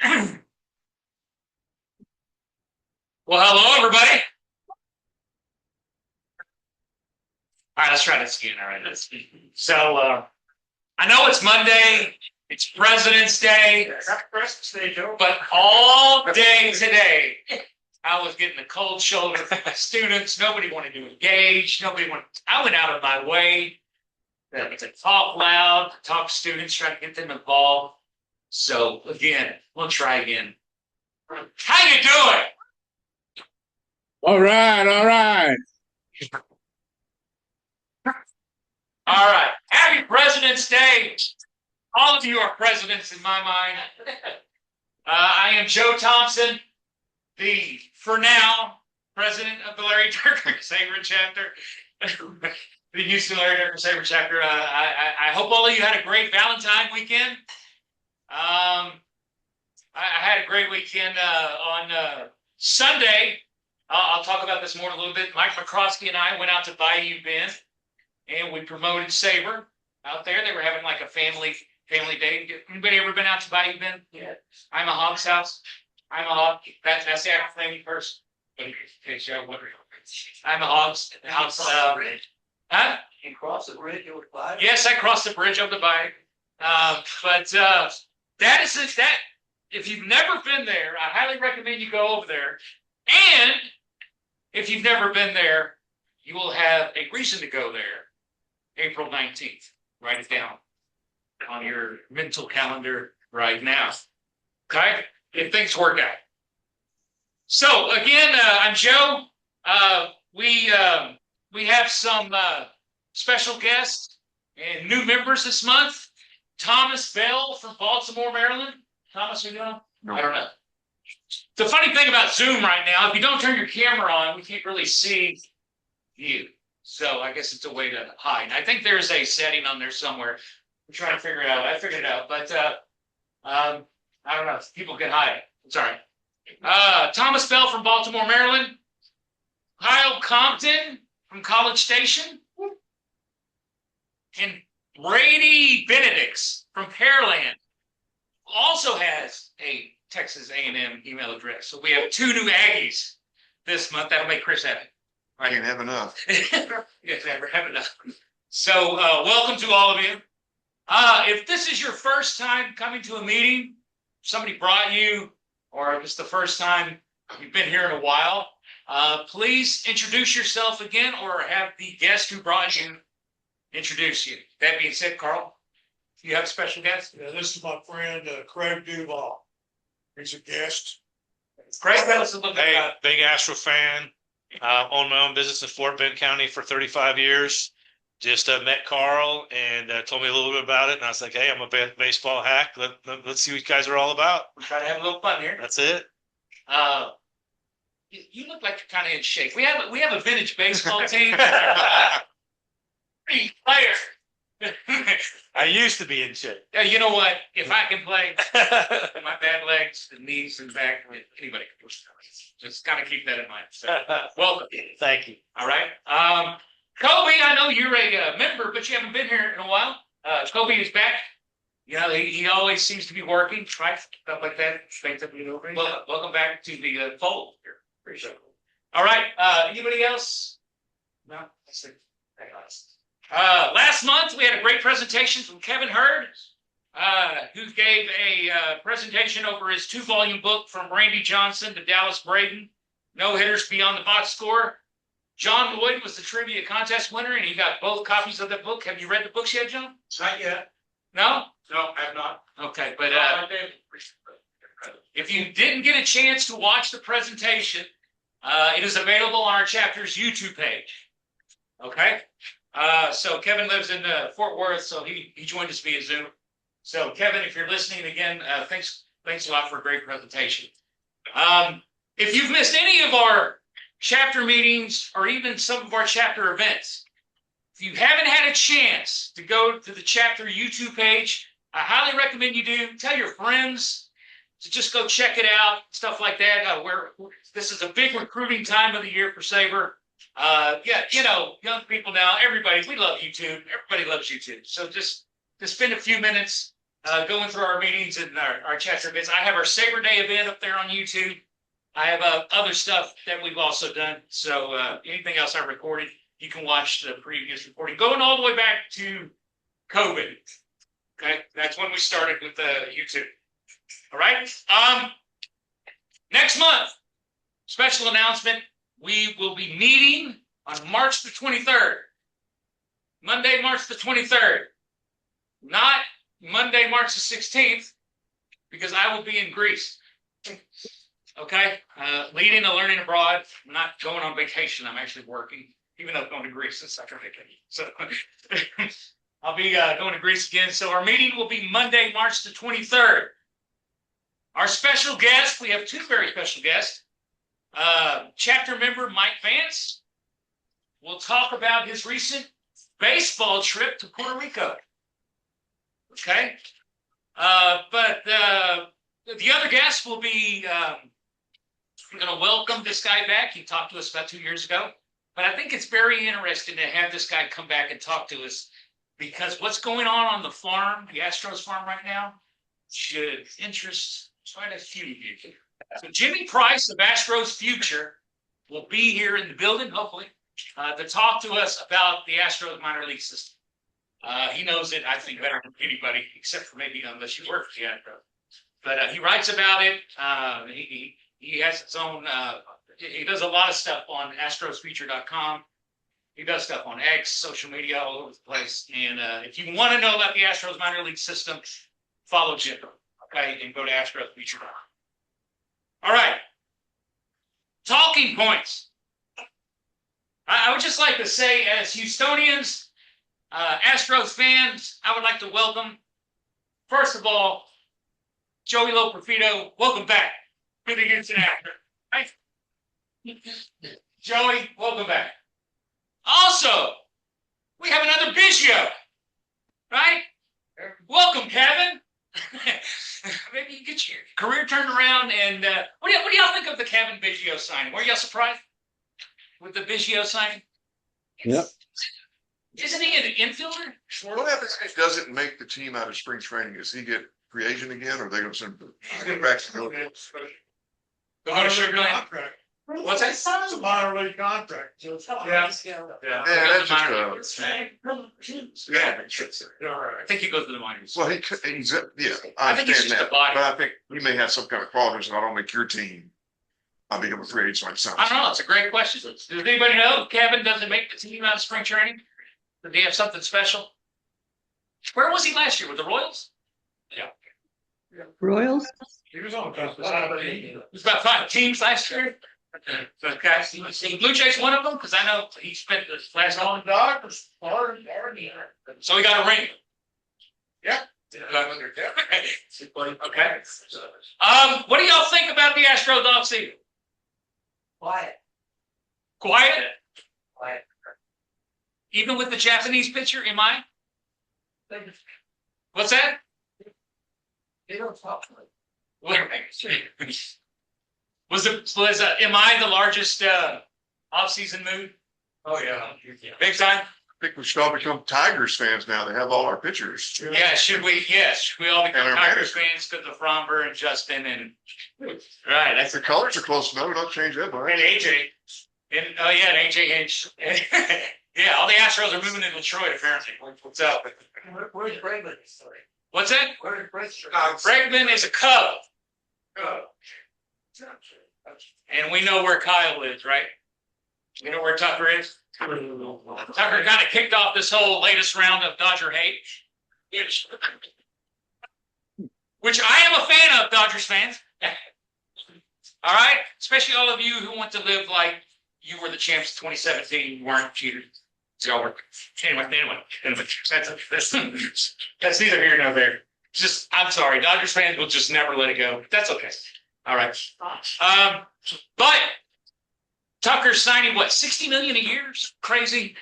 Well, hello, everybody. All right, let's try this again. All right. So, I know it's Monday. It's President's Day. Happy President's Day, Joe. But all day today, I was getting the cold shoulder from my students. Nobody wanted to engage. I went out of my way to talk loud, to talk to students, try to get them involved. So, again, we'll try again. How you doing? All right. All right. Happy President's Day. All of you are presidents in my mind. I am Joe Thompson, for now, president of the Larry Dierker SABR chapter, the Houston Larry Dierker SABR chapter. I hope all of you had a great Valentine weekend. I had a great weekend on Sunday. I'll talk about this more in a little bit. Mike McCroskey and I went out to Bayou Bend, and we promoted SABR out there. They were having like a family day. Anybody ever been out to Bayou Bend? Yeah. I'm a Hog's house. I'm a hog. That's the actual thing first. Okay, Joe, what are you? I'm a Hog's house. Huh? You cross the bridge over the bayou? Yes, I crossed the bridge over the bayou. But that is it. That if you've never been there, I highly recommend you go over there. And if you've never been there, you will have a reason to go there. April 19th. Write it down on your mental calendar right now. Okay? If things work out. So again, I'm Joe. We have some special guests and new members this month. Thomas Bell from Baltimore, Maryland. Thomas, are you doing? I don't know. The funny thing about Zoom right now, if you don't turn your camera on, we can't really see you. So I guess it's a way to hide. I think there's a setting on there somewhere. I'm trying to figure it out. I figured it out, but I don't know. People can hide. It's all right. Thomas Bell from Baltimore, Maryland. Kyle Compton from College Station. And Brady Benedicts from Pearland also has a Texas A&M email address. So we have 2 new Aggies this month. That'll make Chris happy. I can't have enough. Yes, never have enough. So welcome to all of you. If this is your first time coming to a meeting, somebody brought you, or it's the first time you've been here in a while, please introduce yourself again, or have the guest who brought you introduce you. That being said, Carl, do you have a special guest? Yeah, this is my friend Craig Duval. He's a guest. Craig, tell us a little bit about. Big Astro fan. Owned my own business in Fort Bend County for 35 years. Just met Carl and told me a little bit about it. And I was like, hey, I'm a baseball hack. Let's see what you guys are all about. We're trying to have a little fun here. That's it. You look like you're kind of in shape. We have a vintage baseball team. Player. I used to be in shape. Yeah, you know what? If I can play, my bad legs, the knees, and back, anybody can push. Just kind of keep that in mind. So, welcome. Thank you. All right. Kobe, I know you're a member, but you haven't been here in a while. Kobe is back. You know, he always seems to be working, right? Stuff like that. Welcome back to the fold here. Appreciate it. All right. Anybody else? No? That's it. Last month, we had a great presentation from Kevin Hurd, who gave a presentation over his 2-volume book From Randy Johnson to Dallas Braden, No Hitters Beyond the Box Score. John Lloyd was the trivia contest winner, and he got both copies of the book. Have you read the books yet, John? Not yet. No? No, I have not. Okay, but if you didn't get a chance to watch the presentation, it is available on our chapter's YouTube page. Okay? So Kevin lives in Fort Worth, so he joined us via Zoom. So Kevin, if you're listening again, thanks a lot for a great presentation. If you've missed any of our chapter meetings or even some of our chapter events, if you haven't had a chance to go to the chapter YouTube page, I highly recommend you do. Tell your friends to just go check it out, stuff like that. This is a big recruiting time of the year for SABR. Yeah, you know, young people now, everybody, we love YouTube. Everybody loves YouTube. So just to spend a few minutes going through our meetings and our chapter events. I have our SABR Day event up there on YouTube. I have other stuff that we've also done. So anything else I recorded, you can watch the previous recording. Going all the way back to COVID. Okay, that's when we started with YouTube. All right. Next month, special announcement. We will be meeting on March the 23rd. Monday, March the 23rd. Not Monday, March the 16th, because I will be in Greece. Okay? Leading a learning abroad. I'm not going on vacation. I'm actually working, even though I'm going to Greece. It's like a vacation. So I'll be going to Greece again. So our meeting will be Monday, March the 23rd. Our special guest, we have two very special guests. Chapter member Mike Vance will talk about his recent baseball trip to Puerto Rico. Okay? But the other guest will be, we're going to welcome this guy back. He talked to us about 2 years ago. But I think it's very interesting to have this guy come back and talk to us, because what's going on the farm, the Astros farm right now, should interest quite a few of you. So Jimmy Price of Astros Future will be here in the building, hopefully, to talk to us about the Astros minor league system. He knows it, I think, better than anybody, except for maybe unless you work for the Astros. But he writes about it. He has his own. He does a lot of stuff on AstrosFuture.com. He does stuff on X, social media, all over the place. And if you want to know about the Astros minor league system, follow Jim, okay, and go to AstrosFuture.com. All right. Talking points. I would just like to say, as Houstonians, Astros fans, I would like to welcome, first of all, Joey Loperfid. Welcome back to the Houston Astros. Right? Joey, welcome back. Also, we have another Biggio, right? Welcome, Cavan. Maybe you get your career turned around. And what do y'all think of the Kevin Biggio signing? Were y'all surprised with the Biggio signing? Yep. Isn't he an infielder? What happens if he doesn't make the team out of spring training? Does he get free agent again, or are they going to send him back to Go to Sugar Land. Contract. What's that? It's a minor league contract. Yeah. that's just I think he goes to the minors. well, he's yeah. I think he's understand just a that, body. but I think he may have some kind of clause that I don't make your team. I'll become a free agent like some. I don't know. It's a great question. Does anybody know if Kevin doesn't make the team out of spring training? Did he have something special? Where was he last year? With the Royals? Royals? He was on the It was about 5 teams last year. Okay. Blue Jays one of them? Because I know he spent the last one. on Dodgers. So he got a ring. Yeah. Okay. What do y'all think about the Astros offseason? Quiet. Quiet? Quiet. Even with the Japanese pitcher in mind? What's that? They don't talk to me. Was MI the largest off-season move? Oh, yeah. Big time? I think we should all become Tigers fans now. They have all our pitchers. Yeah, should we? Yes, should we all become And our Tigers fans because of Fromber and Justin and right? That's The colors are close enough. Don't change that much. and AJ. And and AJ yeah, all the Astros are moving to Detroit apparently. What's up? Where's Bregman? Sorry. What's that? Where's Bregman? Bregman is a Cub, and we know where Kyle is, right? We know where Tucker is. Tucker kind of kicked off this whole latest round of Dodger hate, which I am a fan of, Dodgers fans. All right, especially all of you who want to live like you were the champs of 2017, you weren't cheated. Y'all were anyway. That's neither here nor there. Just, I'm sorry, Dodgers fans will just never let it go. That's okay. All right. But Tucker's signing what, $60 million a year? Crazy.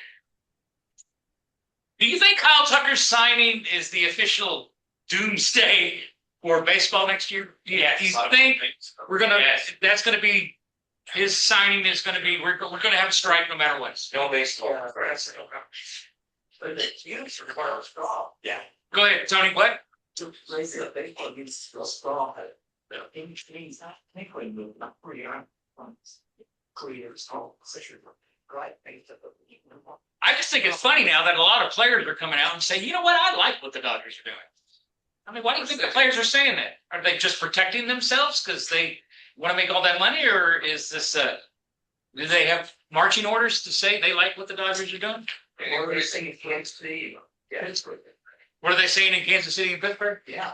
Do you think Kyle Tucker's signing is the official doomsday for baseball next year? Yeah. Do you think we're gonna? That's gonna be his signing. Is gonna be we're gonna have a strike no matter what. No baseball. But it's used for straw. Yeah. Go ahead, Tony. What? To raise the baseball against the strong. English means I think we move not pretty on. Careers, all position. Right. I just think it's funny now that a lot of players are coming out and saying, you know what, I like what the Dodgers are doing. I mean, why do you think the players are saying that? Are they just protecting themselves because they want to make all that money, or is this do they have marching orders to say they like what the Dodgers are doing? Or we're saying Kansas City. Yeah, it's good. What are they saying in Kansas City and Pittsburgh? Yeah.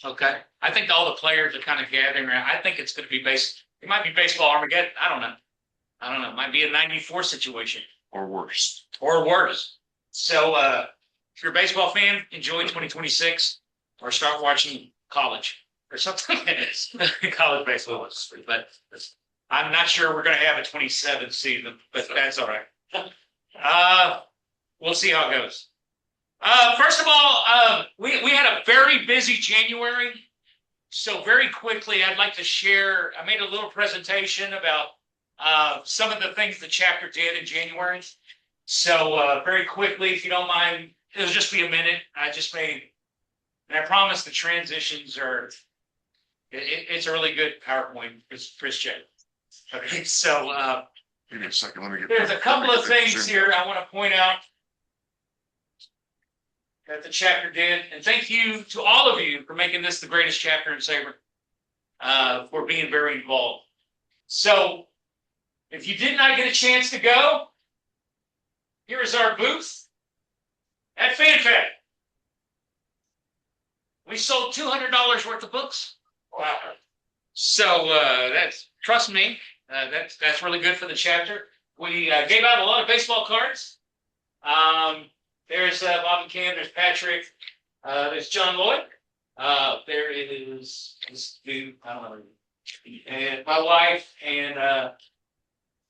Okay. I think all the players are kind of gathering around. I think it's going to be it might be baseball Armageddon. I don't know. It might be a 94 situation. Or worse. Or worse. So if you're a baseball fan, enjoy 2026 or start watching college or something. College baseball. But I'm not sure we're going to have a 27th season, but that's all right. We'll see how it goes. First of all, we had a very busy January. So very quickly, I'd like to share, I made a little presentation about some of the things the chapter did in January. So very quickly, if you don't mind, it'll just be a minute. And I promise the transitions it's a really good PowerPoint, Chris J. Okay, so Give me a second, let me get. there's a couple of things here I want to point out that the chapter did. And thank you to all of you for making this the greatest chapter in SABR, for being very involved. So if you did not get a chance to go, here is our booth at FanFed. We sold $200 worth of books. Wow. So trust me, that's really good for the chapter. We gave out a lot of baseball cards. There's Bob and Cam, there's Patrick, there's John Lloyd. There is this dude, I don't know, and my wife and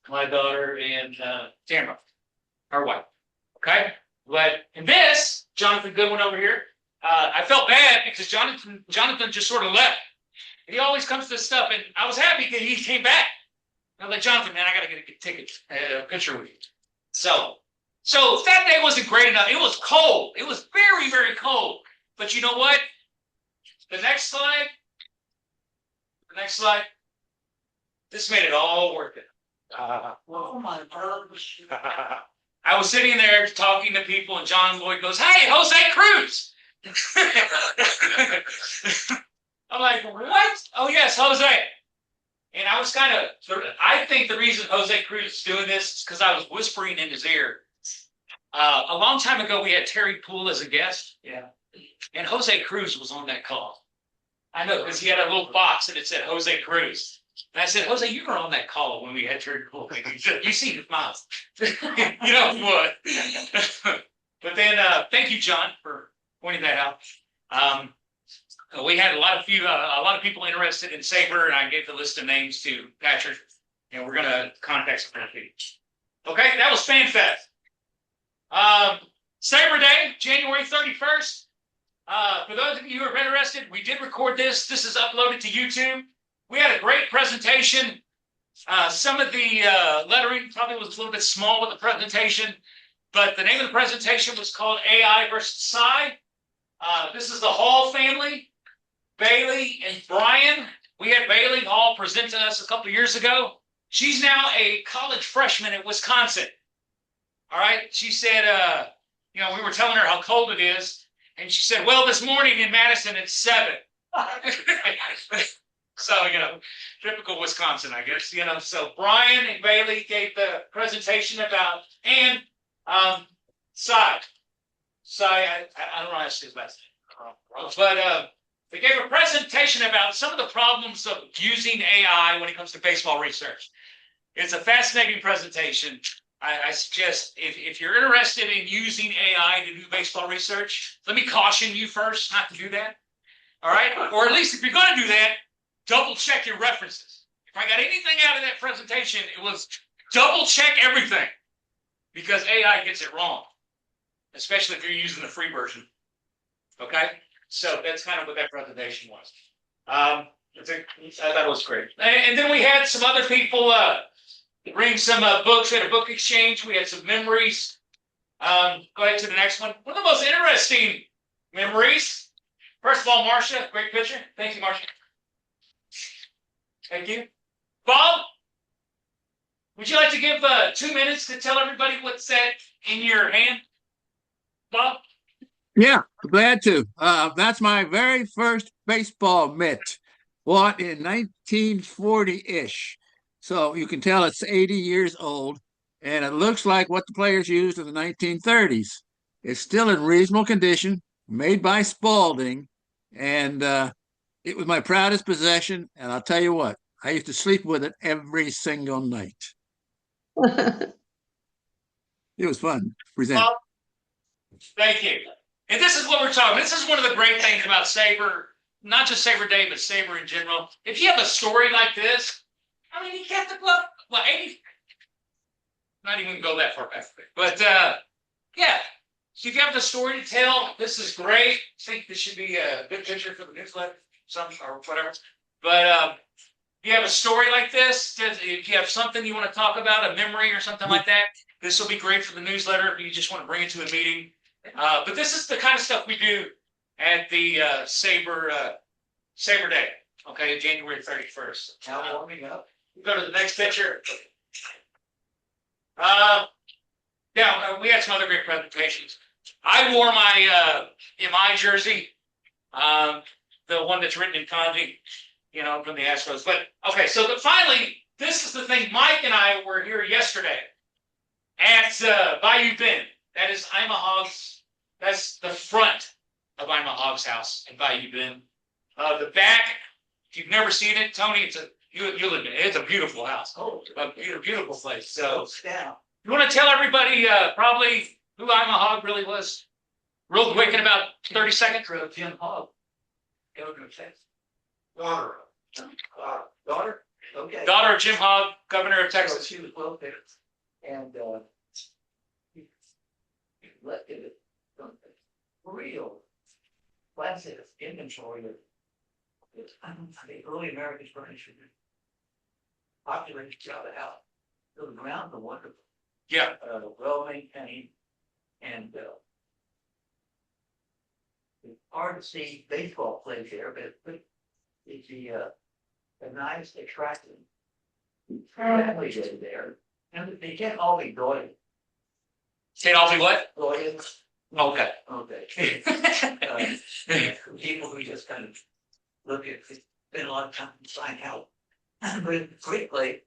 my daughter and Tamara, our wife. Okay? But in this, Jonathan Goodwin over here, I felt bad because Jonathan just sort of left. He always comes to this stuff, and I was happy that he came back. I'm like, Jonathan, man, I got to get a ticket, a picture with you. So that day wasn't great enough. It was cold. It was very, very cold. But you know what? The next slide. This made it all worth it. Oh my gosh. I was sitting there talking to people, and John Lloyd goes, "Hey, Jose Cruz." I'm like, "What? Oh yes, Jose." And I was I think the reason Jose Cruz is doing this is because I was whispering in his ear. A long time ago, we had Terry Poole as a guest. Yeah. And Jose Cruz was on that call. I know, because he had a little box and it said Jose Cruz. And I said, Jose, you were on that call when we had Terry Poole. He said, you see his mouth. You know what? But then, thank you, John, for pointing that out. We had a lot of people interested in SABR, and I gave the list of names to Patrick, and we're going to contact some people. Okay, that was FanFest. SABR Day, January 31st. For those of you who are interested, we did record this. This is uploaded to YouTube. We had a great presentation. Some of the lettering probably was a little bit small with the presentation, but the name of the presentation was called AI versus Psi. This is the Hall family, Bailey and Brian. We had Bailey Hall present to us a couple of years ago. She's now a college freshman at Wisconsin. All right. She said, we were telling her how cold it is. And she said, well, this morning in Madison, it's 7. So, typical Wisconsin, I guess, So Brian and Bailey gave the presentation about, and Psi, I don't know how to say his last name. But they gave a presentation about some of the problems of using AI when it comes to baseball research. It's a fascinating presentation. I suggest if you're interested in using AI to do baseball research, let me caution you first not to do that. All right? Or at least if you're going to do that, double check your references. If I got anything out of that presentation, it was double check everything, because AI gets it wrong, especially if you're using the free version. Okay? So that's kind of what that presentation was. I thought it was great. And then we had some other people bring some books. We had a book exchange. We had some memories. Go ahead to the next one. One of the most interesting memories First of all, Marcia, great picture. Thank you, Marcia. Thank you. Bob, would you like to give 2 minutes to tell everybody what's that in your hand? Bob? Yeah, glad to. That's my very first baseball mitt, bought in 1940-ish. So you can tell it's 80 years old, and it looks like what the players used in the 1930s. It's still in reasonable condition, made by Spalding, and it was my proudest possession. And I'll tell you what, I used to sleep with it every single night. It was fun. Present. Bob, thank you. And this is what we're talking. This is one of the great things about SABR, not just SABR Day, but SABR in general. If you have a story like this, I mean, you kept the club, 80, not even go that far back. But yeah, so if you have the story to tell, this is great. I think this should be a good picture for the newsletter, or whatever. But if you have a story like this, if you have something you want to talk about, a memory or something like that, this will be great for the newsletter if you just want to bring it to a meeting. But this is the kind of stuff we do at the SABR Day, okay, January 31st. Now warming up. Go to the next picture. Yeah, we had some other great presentations. I wore my MI jersey, the one that's written in kanji, from the Astros. But okay, so finally, this is the thing. Mike and I were here yesterday at Bayou Bend. That is Ima Hogg's. That's the front of Ima Hogg's house in Bayou Bend. The back, if you've never seen it, Tony, you'll admit it's a beautiful house. Oh, A beautiful place. So down. you want to tell everybody probably who Ima Hogg really was, real quick in about 30 seconds? Jim Hogg. Governor of Texas. Daughter. Daughter? Okay. Daughter of Jim Hogg, governor of So Texas. she was well there. And he elected it. Real classic inventory of the early American furniture. Populated throughout the house. The grounds are wonderful. Yeah. Well maintained. And it's hard to see baseball players there, but it's a nice, attractive family there. And they can't all be Goyans. Can't all be what? Goyans. Okay. Okay. People who just kind of look at, spend a lot of time to find out. But quickly,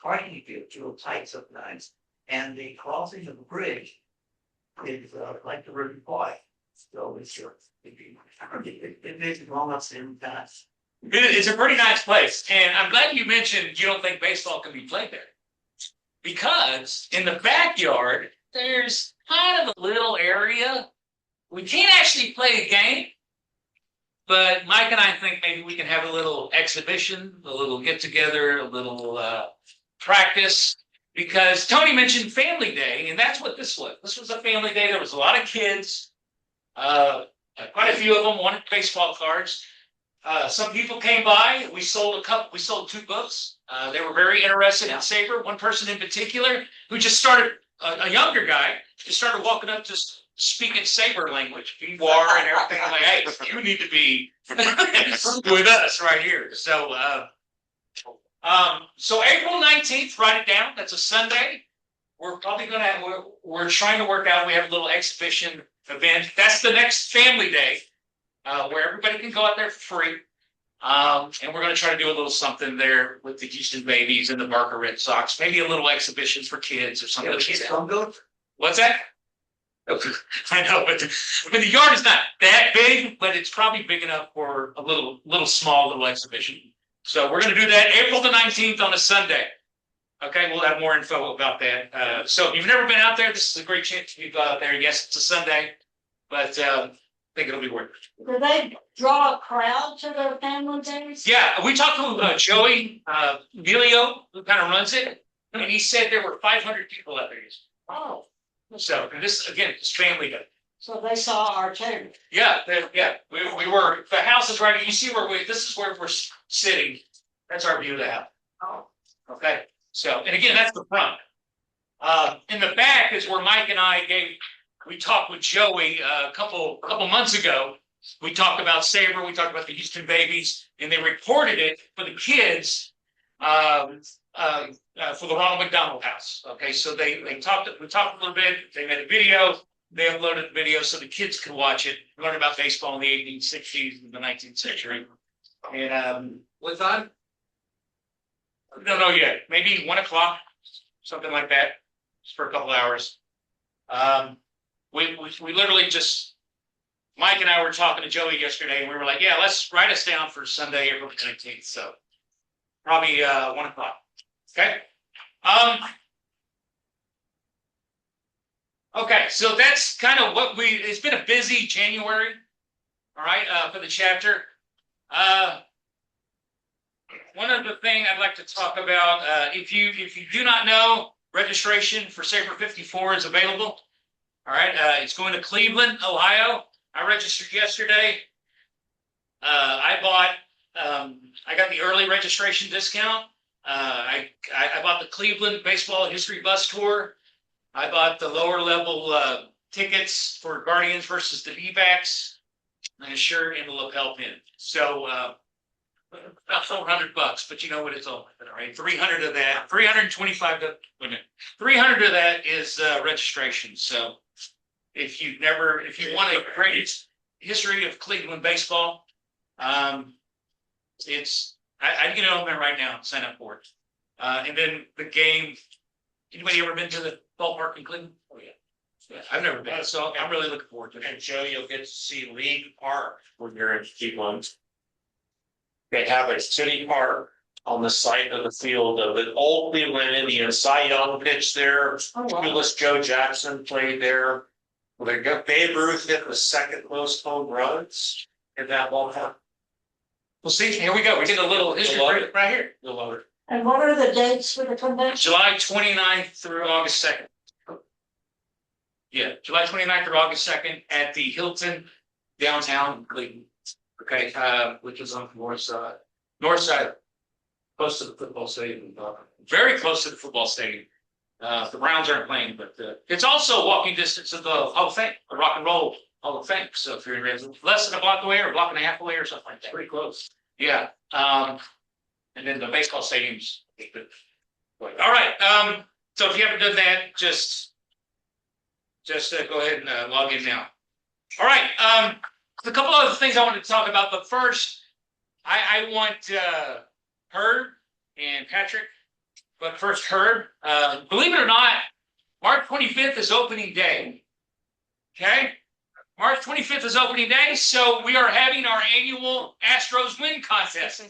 parking gets real tight sometimes, and the crossing of the bridge is like the river Kwai. So it's it makes it long up in time. It's a pretty nice place. And I'm glad you mentioned you don't think baseball can be played there. Because in the backyard, there's kind of a little area. We can't actually play a game, but Mike and I think maybe we can have a little exhibition, a little get together, a little practice. Because Tony mentioned Family Day, and that's what this was. This was a family day. There was a lot of kids. Quite a few of them wanted baseball cards. Some people came by. We sold 2 books. They were very interested in SABR. One person in particular who just started, a younger guy, just started walking up, just speaking SABR language, war and everything. I'm like, hey, you need to be with us right here. So, so April 19th, write it down. That's a Sunday. We're probably going to have, we're trying to work out, we have a little exhibition event. That's the next Family Day, where everybody can go out there for free. And we're going to try to do a little something there with the Houston Babies and the Barker Red Sox. Maybe a little exhibition for kids or something. What's that? I know, but the yard is not that big, but it's probably big enough for a little small exhibition. So we're going to do that April the 19th on a Sunday. Okay, we'll have more info about that. So if you've never been out there, this is a great chance for you to go out there. Yes, it's a Sunday, but I think it'll be worth it. Do they draw a crowd to their family days? Yeah, we talked to Joey Biggio, who kind of runs it, and he said there were 500 people out there. Oh, So this again, it's Family Day. so they saw our table. Yeah, we were. The house is right. You see where this is where we're sitting. That's our view of the house. Oh, Okay. So, and again, that's the front. In the back is where Mike and I we talked with Joey a couple months ago we talked about SABR, we talked about the Houston Babies, and they reported it for the kids for the Ronald McDonald House. Okay, so we talked a little bit. They made a video. They uploaded the video so the kids could watch it, learn about baseball in the 1860s and the 19th century. And What time? no, yet. Maybe 1 o'clock, something like that, just for a couple hours. We literally just, Mike and I were talking to Joey yesterday, and we were like, yeah, let's write us down for Sunday, April 19th. So probably 1 o'clock. Okay. Okay, so that's kind of what it's been a busy January. All right, for the chapter. One other thing I'd like to talk about, if you do not know, registration for SABR 54 is available. All right, it's going to Cleveland, Ohio. I registered yesterday. I got the early registration discount. I bought the Cleveland Baseball History Bus Tour. I bought the lower level tickets for Guardians versus the D-backs, and a shirt and a lapel pin. So about $400, but you know what it's all right? 300 of that, 325 to 300 of that is registration. So if you want a great history of Cleveland baseball, it's I get it on there right now. Sign up for it. And then the game. Anybody ever been to the ballpark in Cleveland? Oh yeah. Yeah, I've never been, so I'm really looking forward to it. And Joe, you'll get to see League Park when you're in Cleveland. They have a city park on the site of the field of the old Cleveland Indians. Cy Young pitched there. Fearless Joe Jackson played there. Well, they got Babe Ruth hit the second most home runs in that ballpark. Well, see, here we go. We get a little history right here. You'll love it. And what are the dates for the convention? July 29th through August 2nd. Yeah, July 29th through August 2nd at the Hilton downtown Cleveland. Okay, which is on the north side. North side, close to the football stadium. Very close to the football stadium. The Browns aren't playing, but it's also walking distance of the Hall of Fame, the Rock and Roll Hall of Fame. So if you're in less than a block away or a block and a half away or something like that. Pretty close. Yeah. And then the baseball stadiums. All right. So if you haven't done that, just go ahead and log in now. All right. A couple other things I wanted to talk about, but first, I want Hurd and Patrick. But first, Hurd. Believe it or not, March 25th is opening day. Okay? March 25th is opening day, so we are having our annual Astros win contest.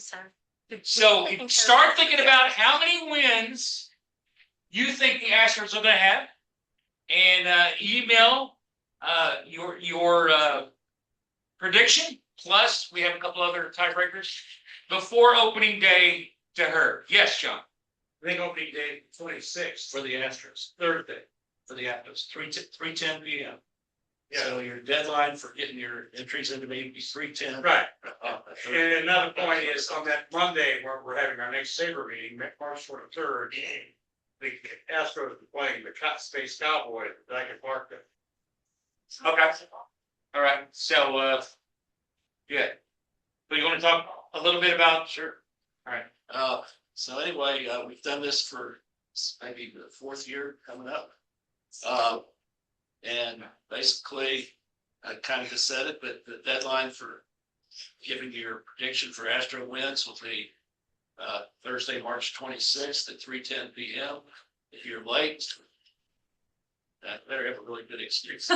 So start thinking about how many wins you think the Astros are going to have, and email your prediction. Plus, we have a couple other tiebreakers before opening day to Hurd. Yes, John. I think opening day 26 For the Astros. Thursday. For the Astros. 3:10 p.m. Yeah. So your deadline for getting your entries into maybe 3:10. Right. And another point is on that Monday where we're having our next SABR meeting, March 23rd, the Astros are playing the Space Cowboys back in Park. Okay. All right. So, yeah. So you want to talk a little bit about? Sure. All right. So anyway, we've done this for maybe the fourth year coming up. And basically, I kind of just said it, but the deadline for giving your prediction for Astro wins will be Thursday, March 26th at 3:10 p.m. If you're late, better have a really good excuse.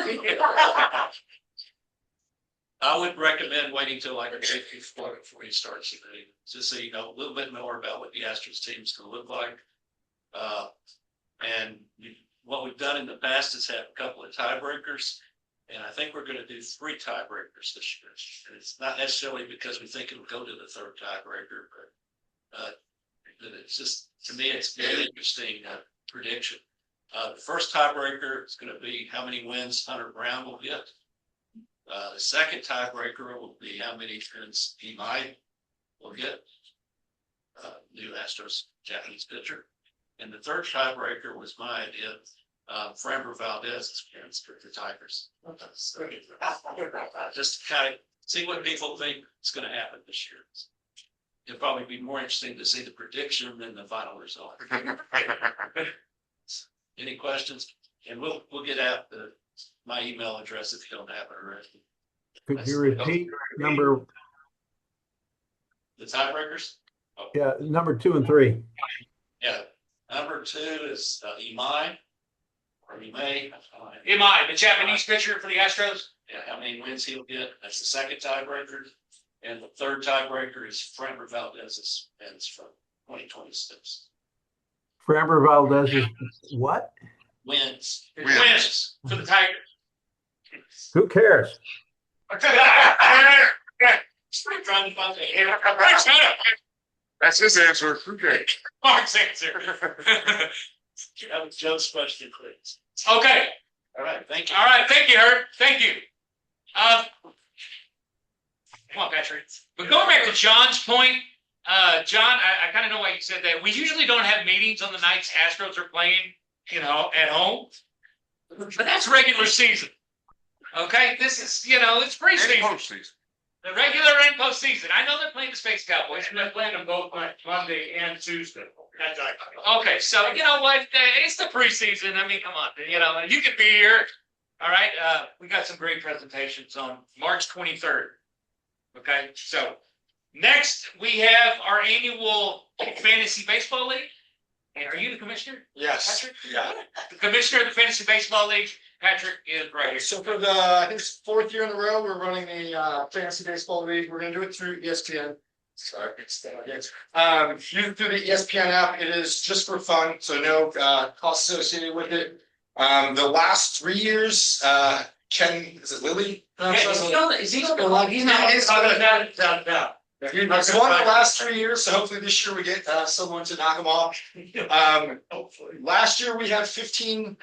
I would recommend waiting till like a day before you start submitting, just so you know a little bit more about what the Astros team is going to look like. What we've done in the past is have a couple of tiebreakers, and I think we're going to do 3 tiebreakers this year. And it's not necessarily because we think it'll go to the 3rd tiebreaker, but it's just, to me, it's a very interesting prediction. The first tiebreaker is going to be how many wins Hunter Brown will get. The second tiebreaker will be how many wins Imai will get. New Astros Japanese pitcher. And the third tiebreaker was my idea. Framber Valdez's parents for the Tigers. Just to kind of see what people think is gonna happen this year. It'll probably be more interesting to see the prediction than the final result. Any questions? And we'll get out my email address if you don't have it already. Could you repeat number, The tiebreakers? yeah, number 2 and 3? Yeah, number 2 is Imai, or Imai. Imai, the Japanese pitcher for the Astros. Yeah, how many wins he'll get? That's the second tiebreaker. And the third tiebreaker is Framber Valdez's wins from 2026. Framber Valdez is what? Wins. Wins for the Tigers. Who cares? Trying to find the That's his answer. Okay. Mark's answer. That was Joe's question, please. Okay. All right, thank you. All right. Thank you, Hurd. Thank you. Come on, Patrick. But going back to John's point, John, I kind of know why you said that. We usually don't have meetings on the nights Astros are playing, at home. But that's regular season. Okay? This is, it's And preseason. postseason. The regular and postseason. I know they're playing the Space Cowboys. They're playing them both Monday and Tuesday. That's right. Okay, so you know what? It's the preseason. I mean, come on. You could be here. All right. We got some great presentations on March 23rd. Okay, so next we have our annual fantasy baseball league. And are you the commissioner? Yes. Patrick? Yeah. The commissioner of the fantasy baseball league, Patrick, is right here. So for I think it's 4th year in a row, we're running the fantasy baseball league. We're going to do it through ESPN. Sorry, it's through the ESPN app. It is just for fun, so no cost associated with it. The last 3 years, Ken, is it Lily? Is he still He's not. He's Down. He's won the last 3 years, so hopefully this year we get someone to knock him off. Last year we had 15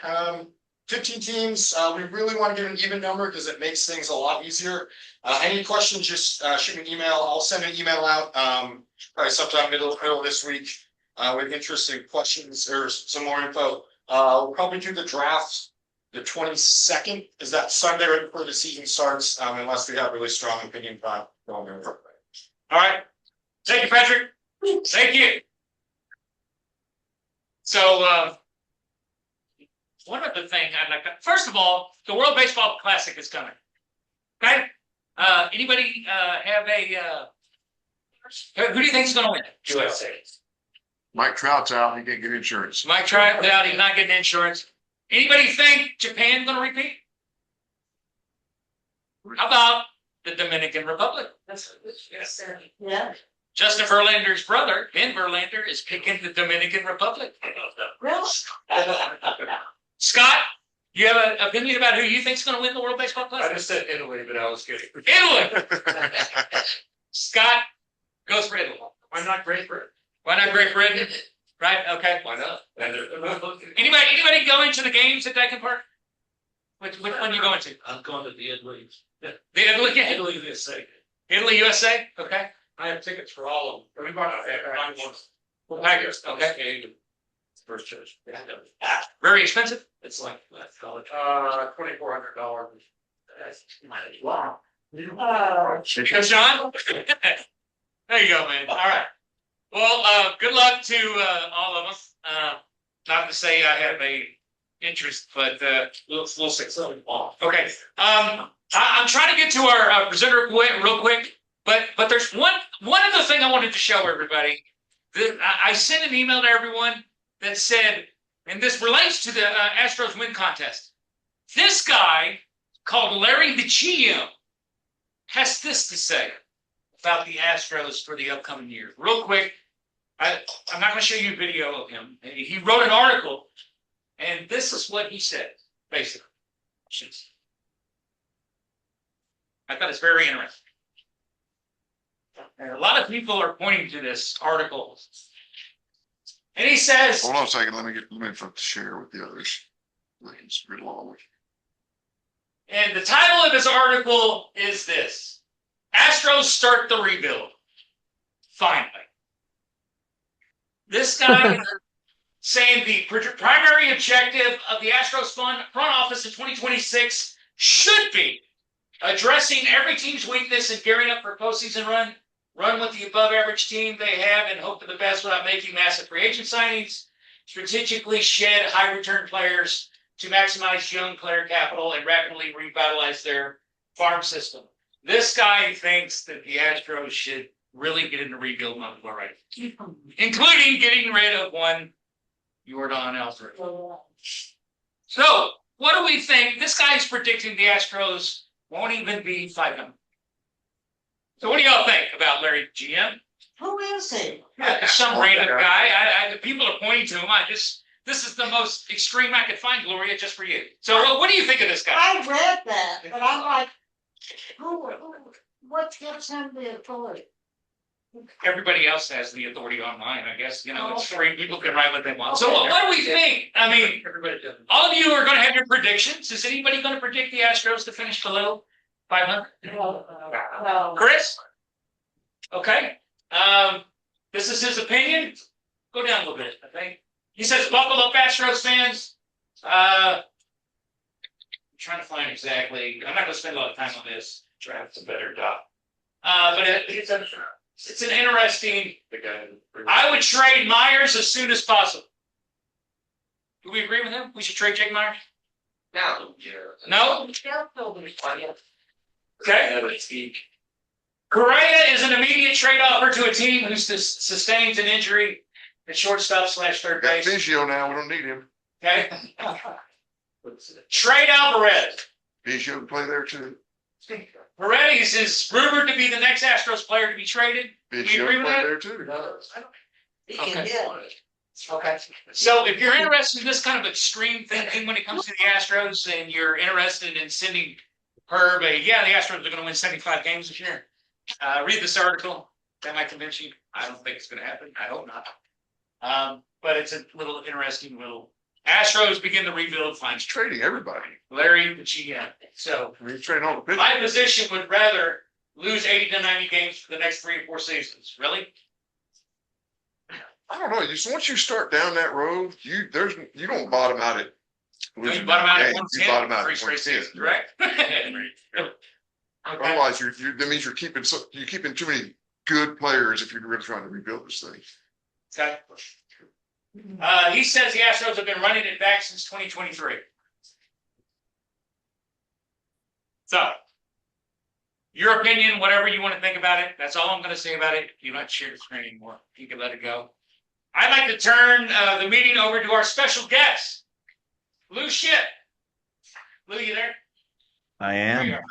teams. We really want to get an even number because it makes things a lot easier. Any questions, just shoot me an email. I'll send an email out probably sometime middle of this week with interesting questions or some more info. We'll probably do the draft the 22nd. Is that Sunday right before the season starts? Unless we have really strong opinion about going over. All right. Thank you, Patrick. Thank you. So, one other thing I'd like to, first of all, the World Baseball Classic is coming. Okay? Anybody have who do you think is going to win? USA. Mike Trout's out. He can't get insurance. Mike Trout out. He's not getting insurance. Anybody think Japan's going to repeat? How about the Dominican Republic? Yeah. Justin Verlander's brother, Ben Verlander, is picking the Dominican Republic. Really? Scott, you have an opinion about who you think is going to win the World Baseball I Classic? just said Italy, but I was kidding. Italy. Scott goes for Italy. Why not Great Britain? Why not Great Britain? Right? Okay. Why not? Anybody going to the games at Dyken Park? Which one are you going to? I'm going to the Italy. The Italy game? Italy USA. Italy, USA? Okay. I have tickets for all of them. We bought one. We'll pack it. Okay. First choice. Very expensive? It's like, let's call it. $2,400. Wow. Go, John. There you go, man. All right. Well, good luck to all of us. Not to say I have a interest, but We'll say something. okay. I'm trying to get to our presenter real quick, but there's one other thing I wanted to show everybody. I sent an email to everyone that said, and this relates to the Astros win contest. This guy called Larry Biggio has this to say about the Astros for the upcoming year. Real quick, I'm not going to show you a video of him. He wrote an article, and this is what he said, basically. I thought it's very interesting. And a lot of people are pointing to this article. And he says, Hold on a second. Let me share with the others. It's pretty long. and the title of his article is this: Astros start the rebuild. Finally. This guy saying the primary objective of the Astros front office in 2026 should be Addressing every team's weakness and gearing up for a postseason run. Run with the above average team they have and hope for the best without making massive free agent signings. Strategically shed high return players to maximize young player capital and rapidly revitalize their farm system. This guy thinks that the Astros should really get into rebuild mode already, including getting rid of one Jordan Alfred. So, what do we think? This guy's predicting the Astros won't even be 500. So, what do y'all think about Larry GM? Who is he? Some random guy. The people are pointing to him. This is the most extreme I could find, Gloria, just for you. So, what do you think of this guy? I read that, but I'm like, what gives him the authority? Everybody else has the authority online, I guess. You know, it's free. People can write what they want. So, what do we think? I mean, all of you are going to have your predictions. Is anybody going to predict the Astros to finish below 500? No. Chris? Okay. This is his opinion. Go down a little bit, I think. He says, buckle up, Astros fans. I'm trying to find exactly. I'm not going to spend a lot of time on this. Draft's a better job. But it's an interesting. I would trade Myers as soon as possible. Do we agree with him? We should trade Jake Myers? No. No? Okay. Correa is an immediate trade offer to a team who sustains an injury at shortstop / third Got base. Biggio now, we don't need him. Okay. Trade Alvarez. Biggio can play there too. Paredes is rumored to be the next Astros player to be traded. Do we Biggio agree can with play that? there too. He can Okay. hit. Okay. So if you're interested in this kind of extreme thinking when it comes to the Astros and you're interested in sending Herb the Astros are going to win 75 games this year. Read this article. That might convince you. I don't think it's going to happen. I hope not. But it's a little interesting little. Astros begin the rebuild. He's Finds trading everybody. Larry the GM. So I mean, he's trading all the pitchers. my position would rather lose 80 to 90 games for the next 3 or 4 seasons. Really? I don't know. Just once you start down that road, you don't bottom out at. No, you bottom out at You bottom 110 out for at 3 straight 110. seasons, right? Okay. Otherwise, that means you're keeping too many good players if you're really trying to rebuild this thing. Okay. He says the Astros have been running it back since 2023. So, your opinion, whatever you want to think about it, that's all I'm going to say about it. You don't have to share the screen anymore. You can let it go. I'd like to turn the meeting over to our special guest, Lou Ship. Lou, you there? I There you am. are.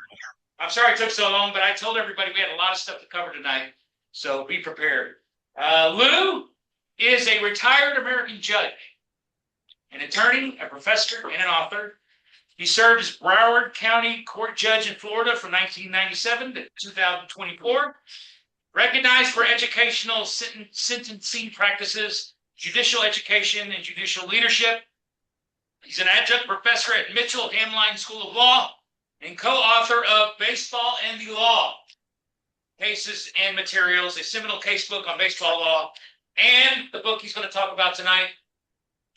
I'm sorry it took so long, but I told everybody we had a lot of stuff to cover tonight, so be prepared. Lou is a retired American judge, an attorney, a professor, and an author. He served as Broward County Court Judge in Florida from 1997 to 2024. Recognized for educational sentencing practices, judicial education, and judicial leadership. He's an adjunct professor at Mitchell Hamline School of Law and co-author of Baseball and the Law, Cases and Materials, a seminal case book on baseball law, and the book he's going to talk about tonight,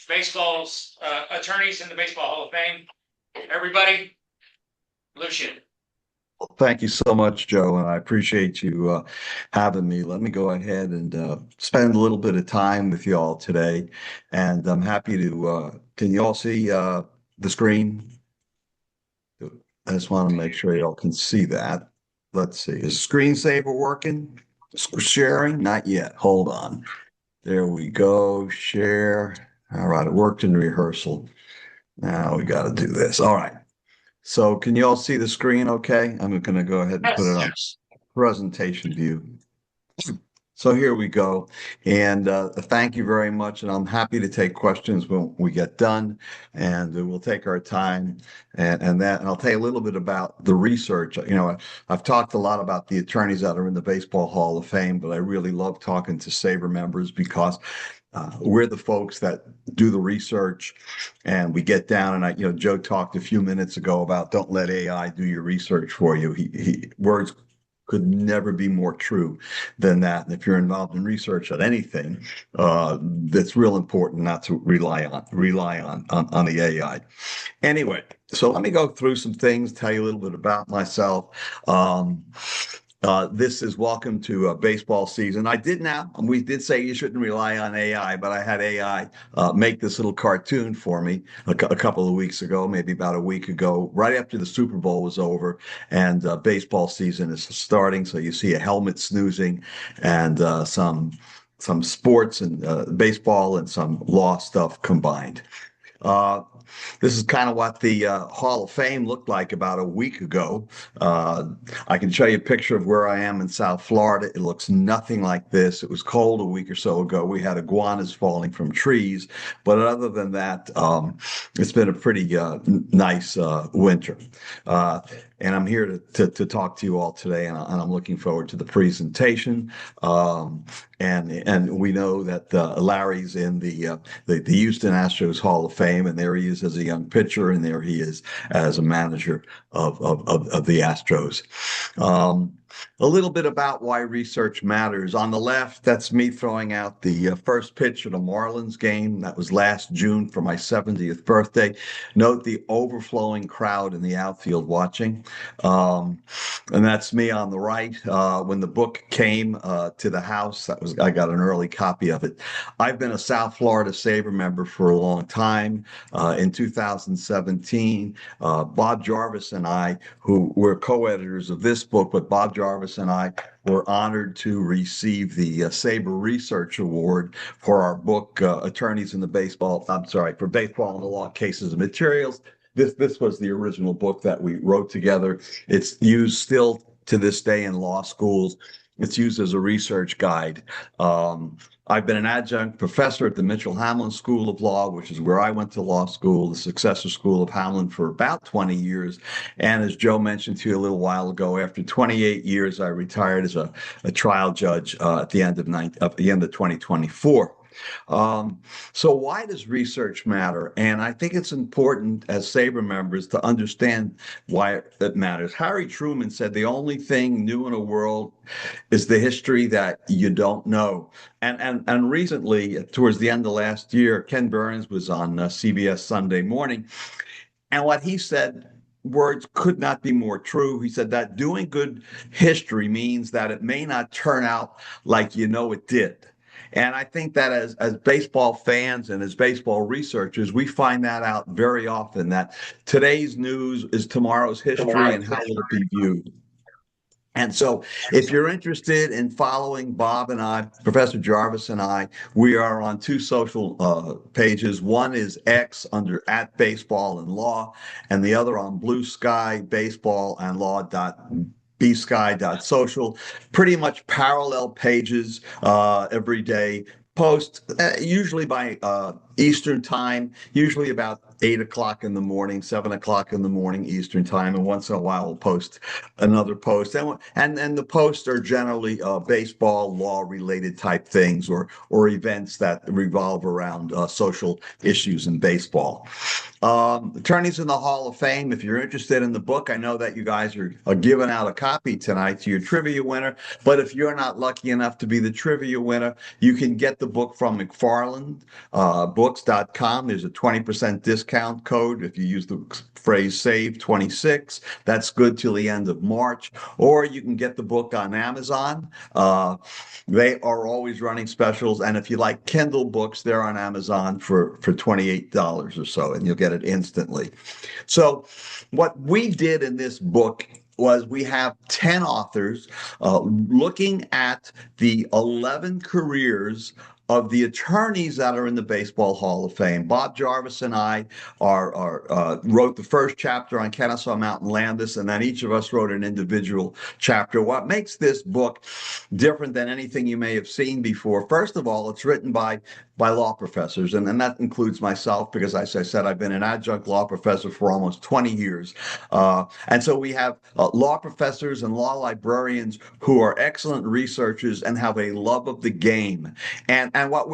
Baseball's Attorneys in the Baseball Hall of Fame. Everybody, Lucian. Well, thank you so much, Joe, and I appreciate you having me. Let me go ahead and spend a little bit of time with you all today, and I'm happy to. Can you all see the screen? I just want to make sure you all can see that. Let's see. Is screensaver working? Sharing? Not yet. Hold on. There we go. Share. All right. It worked in rehearsal. Now we got to do this. All right. So can you all see the screen okay? I'm going to go ahead and put it on presentation view. So here we go. And thank you very much. And I'm happy to take questions when we get done. And we'll take our time. And I'll tell you a little bit about the research. You know, I've talked a lot about the attorneys that are in the Baseball Hall of Fame, but I really love talking to SABR members because we're the folks that do the research and we get down and Joe talked a few minutes ago about don't let AI do your research for you. Words could never be more true than that. And if you're involved in research on anything, that's real important not to rely on the AI. Anyway, so let me go through some things, tell you a little bit about myself. This is welcome to baseball season. We did say you shouldn't rely on AI, but I had AI make this little cartoon for me a couple of weeks ago, maybe about a week ago, right after the Super Bowl was over and baseball season is starting. So you see a helmet snoozing and some sports and baseball and some law stuff combined. This is kind of what the Hall of Fame looked like about a week ago. I can show you a picture of where I am in South Florida. It looks nothing like this. It was cold a week or so ago. We had iguanas falling from trees. But other than that, it's been a pretty nice winter. And I'm here to talk to you all today, and I'm looking forward to the presentation. And we know that Larry's in the Houston Astros Hall of Fame, and there he is as a young pitcher, and there he is as a manager of the Astros. A little bit about why research matters. On the left, that's me throwing out the first pitch at a Marlins game. That was last June for my 70th birthday. Note the overflowing crowd in the outfield watching. And that's me on the right. When the book came to the house, I got an early copy of it. I've been a South Florida SABR member for a long time. In 2017, Bob Jarvis and I, who were co-editors of this book, but Bob Jarvis and I were honored to receive the SABR Research Award for our book, Attorneys in the Baseball, for Baseball and the Law Cases and Materials. This was the original book that we wrote together. It's used still to this day in law schools. It's used as a research guide. I've been an adjunct professor at the Mitchell-Hamlin School of Law, which is where I went to law school, the successor school of Hamlin, for about 20 years. And as Joe mentioned to you a little while ago, after 28 years, I retired as a trial judge at the end of 2024. So why does research matter? And I think it's important as SABR members to understand why it matters. Harry Truman said the only thing new in a world is the history that you don't know. And recently, towards the end of last year, Ken Burns was on CBS Sunday Morning. And what he said, words could not be more true. He said that doing good history means that it may not turn out like you know it did. And I think that as baseball fans and as baseball researchers, we find that out very often, that today's news is tomorrow's history and how will it be viewed. And so if you're interested in following Bob and I, Professor Jarvis and I, we are on two social pages. One is X under @Baseball and Law, and the other on Blue Sky Baseball and Law bsky.social. Pretty much parallel pages every day. Post usually by Eastern time, usually about 8 o'clock in the morning, 7 o'clock in the morning Eastern time, and once in a while we'll post another post. And the posts are generally baseball, law-related type things or events that revolve around social issues in baseball. Attorneys in the Hall of Fame, if you're interested in the book, I know that you guys are giving out a copy tonight to your trivia winner, but if you're not lucky enough to be the trivia winner, you can get the book from McFarlandBooks.com. There's a 20% discount code if you use the phrase SAVE26. That's good till the end of March. Or you can get the book on Amazon. They are always running specials. And if you like Kindle books, they're on Amazon for $28 or so, and you'll get it instantly. So what we did in this book was we have 10 authors looking at the 11 careers of the attorneys that are in the Baseball Hall of Fame. Bob Jarvis and I wrote the first chapter on Kennesaw Mountain Landis, and then each of us wrote an individual chapter. What makes this book different than anything you may have seen before? First of all, it's written by law professors, and that includes myself because, as I said, I've been an adjunct law professor for almost 20 years. And so we have law professors and law librarians who are excellent researchers and have a love of the game. And and what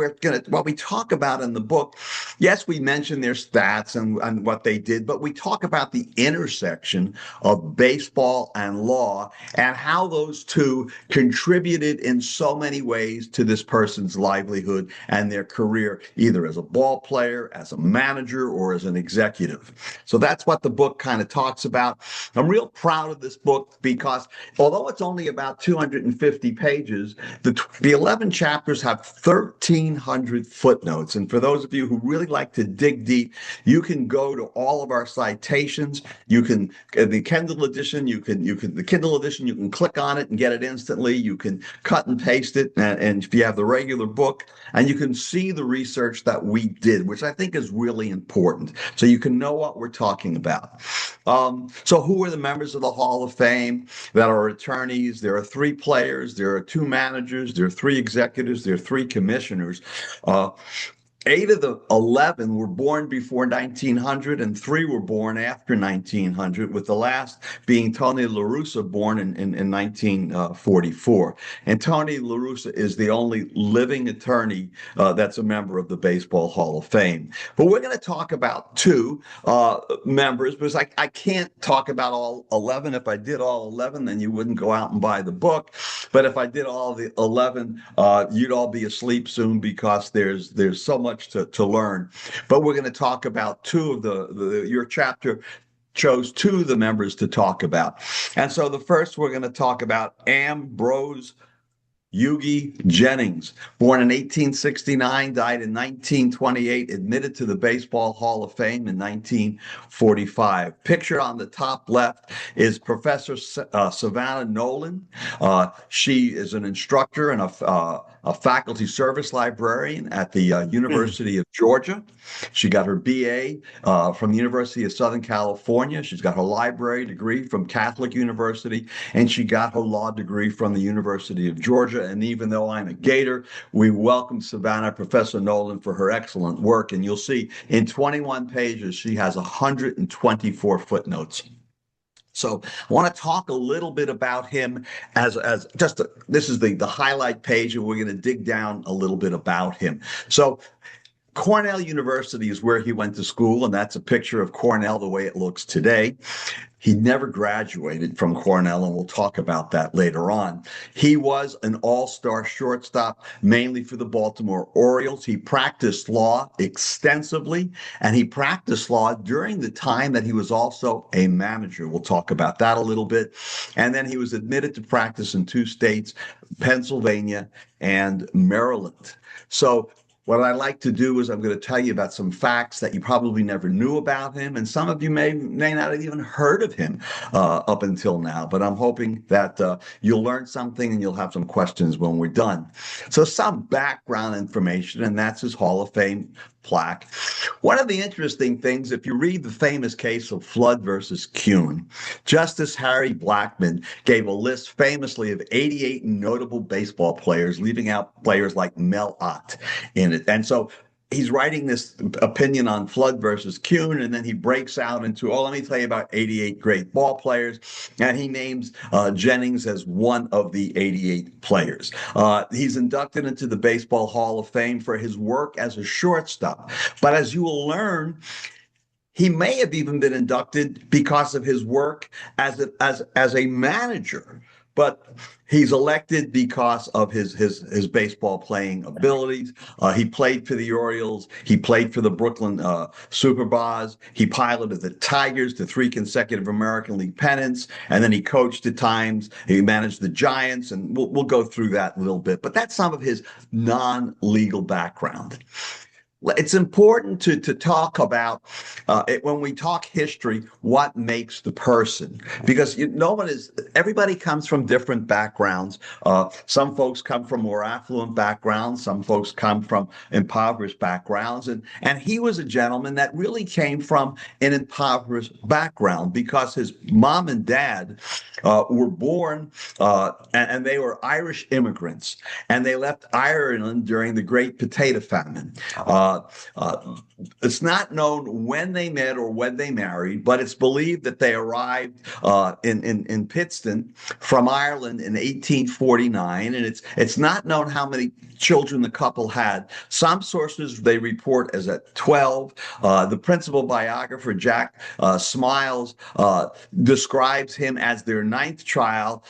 we talk about in the book, yes, we mention their stats and what they did, but we talk about the intersection of baseball and law and how those two contributed in so many ways to this person's livelihood and their career, either as a ball player, as a manager, or as an executive. So that's what the book kind of talks about. I'm real proud of this book because although it's only about 250 pages, the 11 chapters have 1,300 footnotes. And for those of you who really like to dig deep, you can go to all of our citations. You can, the Kindle edition, you can click on it and get it instantly. You can cut and paste it. And if you have the regular book, and you can see the research that we did, which I think is really important. So you can know what we're talking about. So who are the members of the Hall of Fame that are attorneys? There are 3 players, there are 2 managers, there are 3 executives, there are 3 commissioners. 8 of the 11 were born before 1900 and 3 were born after 1900, with the last being Tony La Russa, born in 1944. And Tony La Russa is the only living attorney that's a member of the Baseball Hall of Fame. But we're going to talk about 2 members because I can't talk about all 11. If I did all 11, then you wouldn't go out and buy the book. But if I did all the 11, you'd all be asleep soon because there's so much to learn. But we're going to talk about 2 of your chapter chose 2 of the members to talk about. And so the first we're going to talk about Ambrose Yugi Jennings, born in 1869, died in 1928, admitted to the Baseball Hall of Fame in 1945. Pictured on the top left is Professor Savannah Nolan. She is an instructor and a faculty service librarian at the University of Georgia. She got her BA from the University of Southern California. She's got her library degree from Catholic University, and she got her law degree from the University of Georgia. And even though I'm a Gator, we welcome Savannah, Professor Nolan, for her excellent work. And you'll see in 21 pages, she has 124 footnotes. So I want to talk a little bit about him this is the highlight page, and we're going to dig down a little bit about him. So Cornell University is where he went to school, and that's a picture of Cornell the way it looks today. He never graduated from Cornell, and we'll talk about that later on. He was an all-star shortstop, mainly for the Baltimore Orioles. He practiced law extensively, and he practiced law during the time that he was also a manager. We'll talk about that a little bit. And then he was admitted to practice in 2 states, Pennsylvania and Maryland. So what I'd like to do is I'm going to tell you about some facts that you probably never knew about him, and some of you may not have even heard of him up until now, but I'm hoping that you'll learn something and you'll have some questions when we're done. So some background information, and that's his Hall of Fame plaque. One of the interesting things, if you read the famous case of Flood versus Kuhn, Justice Harry Blackmun gave a list famously of 88 notable baseball players, leaving out players like Mel Ott in it. And so he's writing this opinion on Flood versus Kuhn, and then he breaks out into, let me tell you about 88 great ball players, and he names Jennings as one of the 88 players. He's inducted into the Baseball Hall of Fame for his work as a shortstop. But as you will learn, he may have even been inducted because of his work as a manager. But he's elected because of his baseball playing abilities. He played for the Orioles. He played for the Brooklyn Superbas. He piloted the Tigers to 3 consecutive American League pennants, and then he coached at times. He managed the Giants, and we'll go through that a little bit. But that's some of his non-legal background. It's important to talk about when we talk history, what makes the person, because everybody comes from different backgrounds. Some folks come from more affluent backgrounds. Some folks come from impoverished backgrounds. And he was a gentleman that really came from an impoverished background because his mom and dad were born and they were Irish immigrants, and they left Ireland during the Great Potato Famine. it's not known when they met or when they married, but it's believed that they arrived in Pittston from Ireland in 1849, and it's not known how many children the couple had. Some sources they report as at 12. The principal biographer, Jack Smiles, describes him as their ninth child,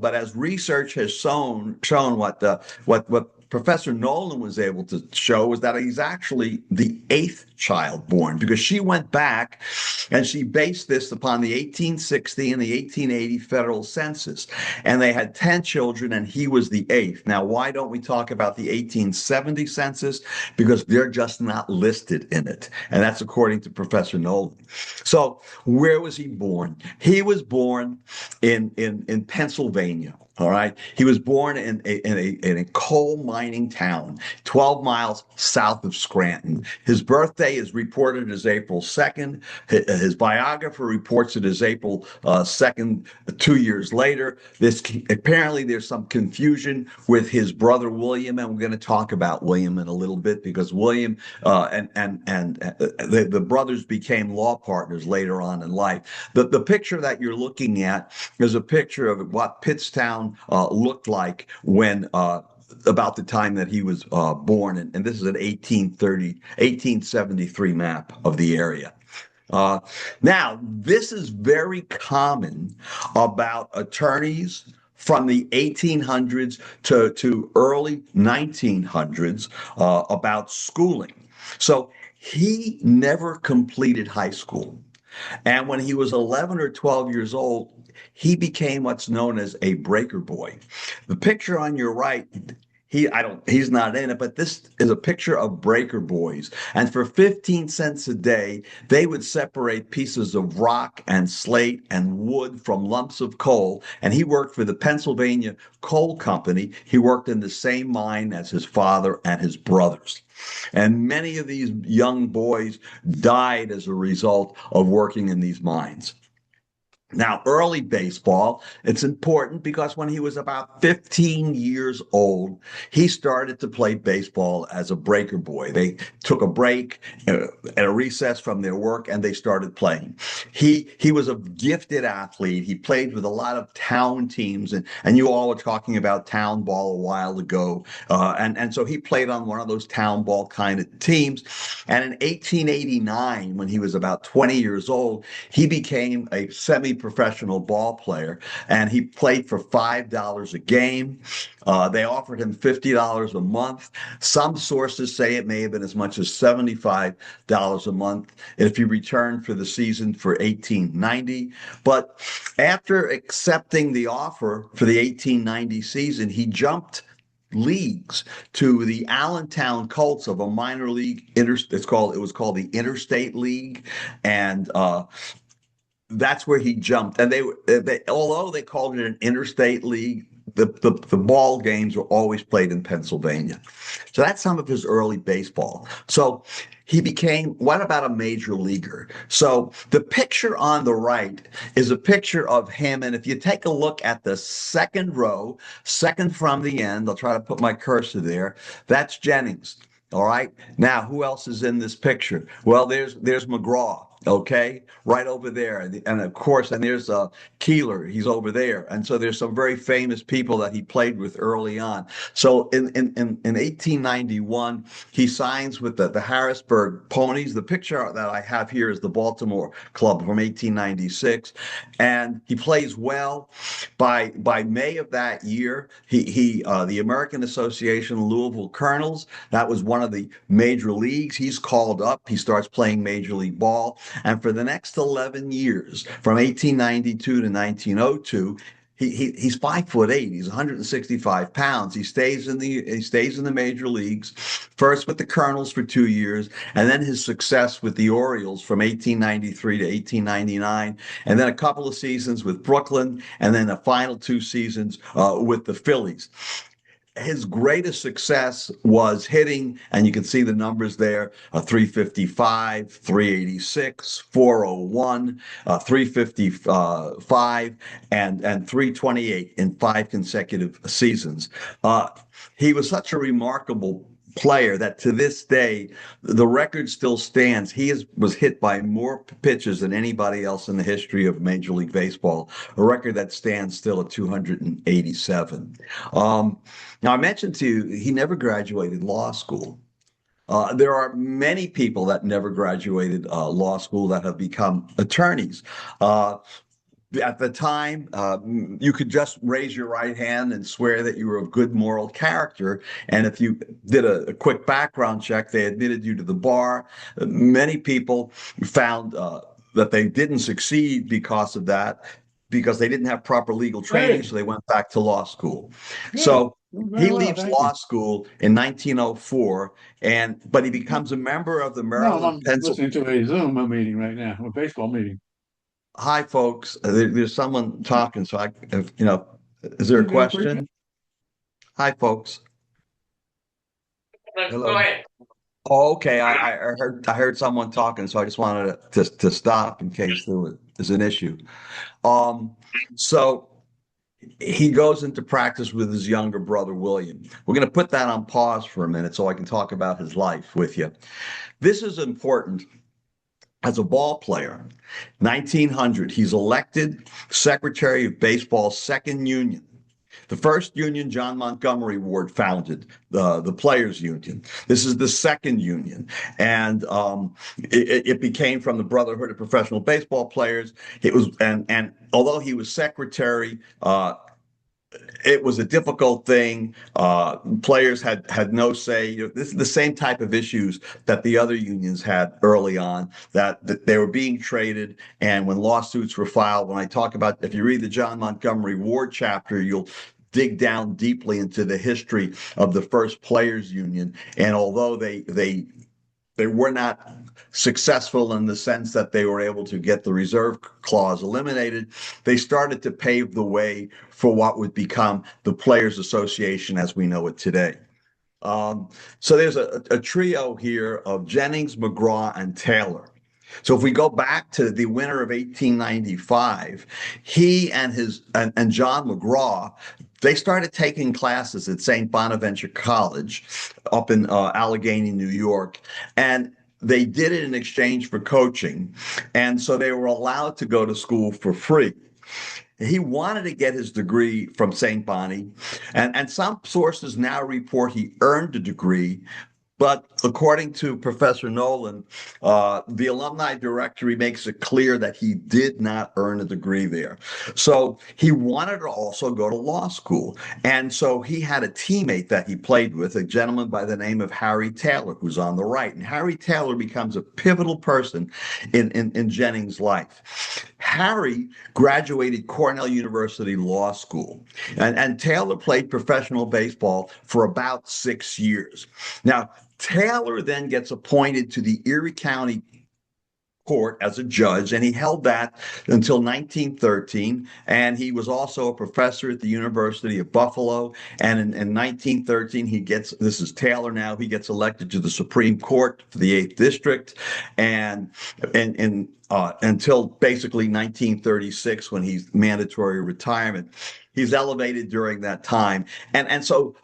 but as research has shown what Professor Nolan was able to show was that he's actually the eighth child born, because she went back and she based this upon the 1860 and the 1880 federal census, and they had 10 children and he was the eighth. Now, why don't we talk about the 1870 census? Because they're just not listed in it, and that's according to Professor Nolan. So where was he born? He was born in Pennsylvania. All right. He was born in a coal mining town 12 miles south of Scranton. His birthday is reported as April 2nd. His biographer reports it as April 2nd, 2 years later. Apparently there's some confusion with his brother William, and we're going to talk about William in a little bit, because William and the brothers became law partners later on in life. The picture that you're looking at is a picture of what Pittstown looked like when about the time that he was born, and this is an 1873 map of the area. Now, this is very common about attorneys from the 1800s to early 1900s about schooling. So he never completed high school. And when he was 11 or 12 years old, he became what's known as a breaker boy. The picture on your right, he's not in it, but this is a picture of breaker boys. And for 15 cents a day, they would separate pieces of rock and slate and wood from lumps of coal. And he worked for the Pennsylvania Coal Company. He worked in the same mine as his father and his brothers. And many of these young boys died as a result of working in these mines. Now, early baseball, it's important because when he was about 15 years old, he started to play baseball as a breaker boy. They took a break at a recess from their work, and they started playing. He was a gifted athlete. He played with a lot of town teams, and you all were talking about town ball a while ago. And so he played on one of those town ball kind of teams. And in 1889, when he was about 20 years old, he became a semi-professional ball player, and he played for $5 a game. They offered him $50 a month. Some sources say it may have been as much as $75 a month if he returned for the season for 1890. But after accepting the offer for the 1890 season, he jumped leagues to the Allentown Colts of a minor league. It was called the Interstate League, and that's where he jumped. And although they called it an interstate league, the ball games were always played in Pennsylvania. So that's some of his early baseball. So he became, what about a major leaguer? So the picture on the right is a picture of him. And if you take a look at the second row, second from the end, I'll try to put my cursor there, that's Jennings. All right. Now, who else is in this picture? Well, there's McGraw. Okay, right over there. And of course, and there's Keeler, he's over there. And so there's some very famous people that he played with early on. So in 1891, he signs with the Harrisburg Ponies. The picture that I have here is the Baltimore Club from 1896. And he plays well. By May of that year, the American Association Louisville Colonels, that was one of the major leagues. He's called up. He starts playing Major League Ball. And for the next 11 years, from 1892 to 1902, he's 5'8". He's 165 pounds. He stays in the major leagues, first with the Colonels for 2 years, and then his success with the Orioles from 1893 to 1899, and then a couple of seasons with Brooklyn, and then the final 2 seasons with the Phillies. His greatest success was hitting, and you can see the numbers there, 355, 386, 401, 355, and 328 in 5 consecutive seasons. He was such a remarkable player that to this day, the record still stands. Was hit by more pitches than anybody else in the history of Major League Baseball, a record that stands still at 287. Now, I mentioned to you, he never graduated law school. There are many people that never graduated law school that have become attorneys. At the time, you could just raise your right hand and swear that you were of good moral character. And if you did a quick background check, they admitted you to the bar. Many people found that they didn't succeed because of that, because they didn't have proper legal training, so they went back to law school. So he leaves law school in 1904, but he becomes a member of the Maryland I'm listening to a Zoom meeting right now, a baseball meeting. Hi, folks. There's someone talking, so is there a question? Hi, folks. Go ahead. Oh, okay. I heard someone talking, so I just wanted to stop in case there's an issue. So he goes into practice with his younger brother, William. We're going to put that on pause for a minute so I can talk about his life with you. This is important. As a ball player, 1900, he's elected Secretary of Baseball's second union. The first union, John Montgomery Ward founded, the Players Union. This is the second union. And it became from the Brotherhood of Professional Baseball Players. It was, and although he was secretary, it was a difficult thing. Players had no say. This is the same type of issues that the other unions had early on, that they were being traded. And when lawsuits were filed, when I talk about, if you read the John Montgomery Ward chapter, you'll dig down deeply into the history of the first players union. And although they were not successful in the sense that they were able to get the reserve clause eliminated, they started to pave the way for what would become the Players Association as we know it today. So there's a trio here of Jennings, McGraw, and Taylor. So if we go back to the winter of 1895, he and John McGraw, they started taking classes at St. Bonaventure College up in Allegheny, New York, and they did it in exchange for coaching. And so they were allowed to go to school for free. He wanted to get his degree from St. Bonnie, and some sources now report he earned a degree. But according to Professor Nolan, the alumni directory makes it clear that he did not earn a degree there. So he wanted to also go to law school. And so he had a teammate that he played with, a gentleman by the name of Harry Taylor, who's on the right. And Harry Taylor becomes a pivotal person in Jennings' life. Harry graduated Cornell University Law School, and Taylor played professional baseball for about 6 years. Now, Taylor then gets appointed to the Erie County Court as a judge, and he held that until 1913. And he was also a professor at the University of Buffalo. And in 1913, this is Taylor now, he gets elected to the Supreme Court for the 8th District. And until basically 1936, when he's mandatory retirement. He's elevated during that time. And so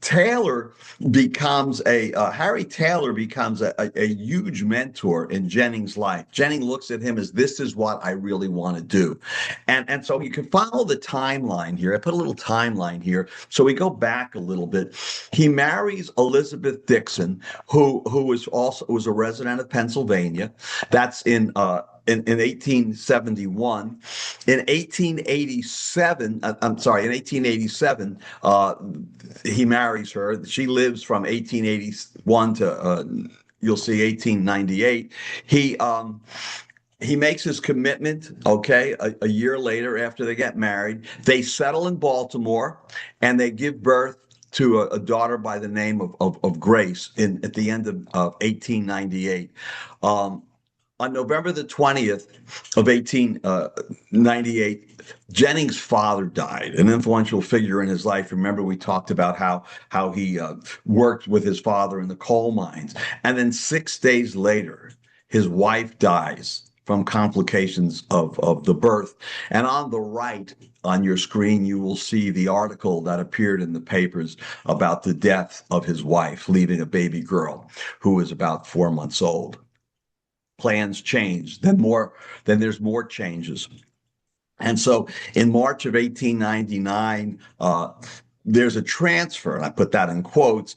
Taylor becomes Harry Taylor becomes a huge mentor in Jennings' life. Jennings looks at him as, this is what I really want to do. And so you can follow the timeline here. I put a little timeline here. So we go back a little bit. He marries Elizabeth Dixon, who was a resident of Pennsylvania. That's in 1871. In 1887, he marries her. She lives from 1881 to, you'll see, 1898. He makes his commitment, okay, a year later after they get married. They settle in Baltimore, and they give birth to a daughter by the name of Grace at the end of 1898. On November the 20th of 1898, Jennings' father died, an influential figure in his life. Remember, we talked about how he worked with his father in the coal mines. And then 6 days later, his wife dies from complications of the birth. And on the right on your screen, you will see the article that appeared in the papers about the death of his wife, leaving a baby girl who was about 4 months old. Plans changed, then there's more changes. And so in March of 1899, there's a transfer, and I put that in quotes.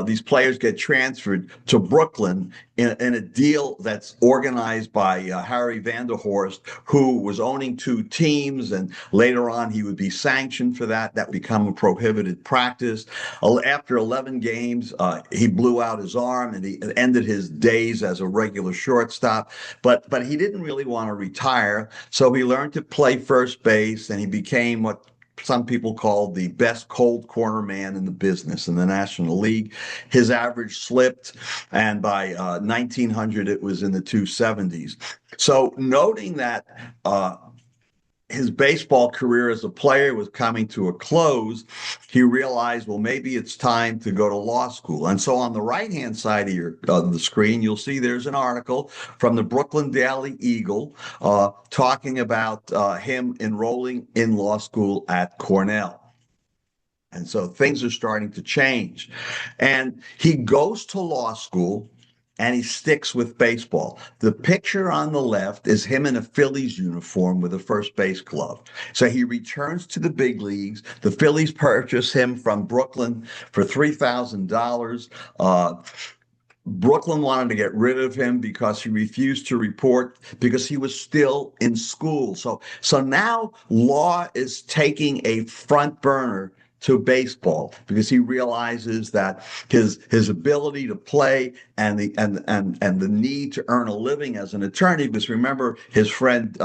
These players get transferred to Brooklyn in a deal that's organized by Harry Vanderhorst, who was owning 2 teams, and later on he would be sanctioned for that. That would become a prohibited practice. After 11 games, he blew out his arm and he ended his days as a regular shortstop. But he didn't really want to retire, so he learned to play first base, and he became what some people call the best cold corner man in the business in the National League. His average slipped, and by 1900, it was in the 270s. So noting that his baseball career as a player was coming to a close, he realized, well, maybe it's time to go to law school. And so on the right-hand side of the screen, you'll see there's an article from the Brooklyn Daily Eagle talking about him enrolling in law school at Cornell. And so things are starting to change. And he goes to law school, and he sticks with baseball. The picture on the left is him in a Phillies uniform with a first base glove. So he returns to the big leagues. The Phillies purchase him from Brooklyn for $3,000. Brooklyn wanted to get rid of him because he refused to report because he was still in school. So now law is taking a front burner to baseball because he realizes that his ability to play and the need to earn a living as an attorney, because remember his friend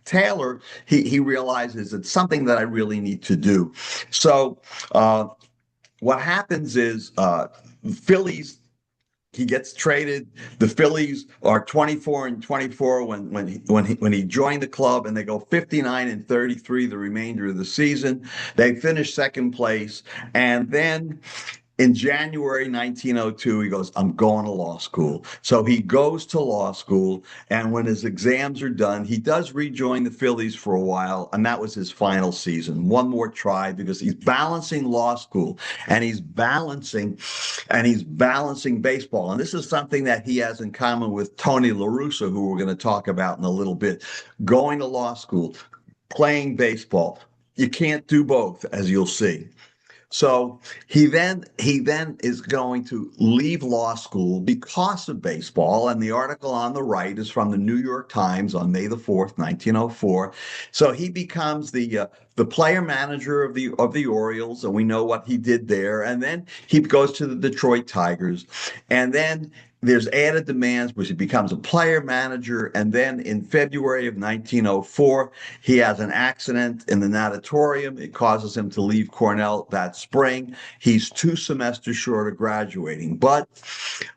Taylor, he realizes it's something that I really need to do. So what happens is Phillies, he gets traded. The Phillies are 24-24 when he joined the club, and they go 59-33 the remainder of the season. They finish second place, and then in January 1902, he goes, I'm going to law school. So he goes to law school, and when his exams are done, he does rejoin the Phillies for a while, and that was his final season. One more try, because he's balancing law school, and he's balancing baseball. And this is something that he has in common with Tony La Russa, who we're going to talk about in a little bit. Going to law school, playing baseball. You can't do both, as you'll see. So he then is going to leave law school because of baseball, and the article on the right is from the New York Times on May the 4th, 1904. So he becomes the player manager of the Orioles, and we know what he did there. And then he goes to the Detroit Tigers, and then there's added demands, which he becomes a player manager. And then in February of 1904, he has an accident in the natatorium. It causes him to leave Cornell that spring. He's 2 semesters short of graduating. But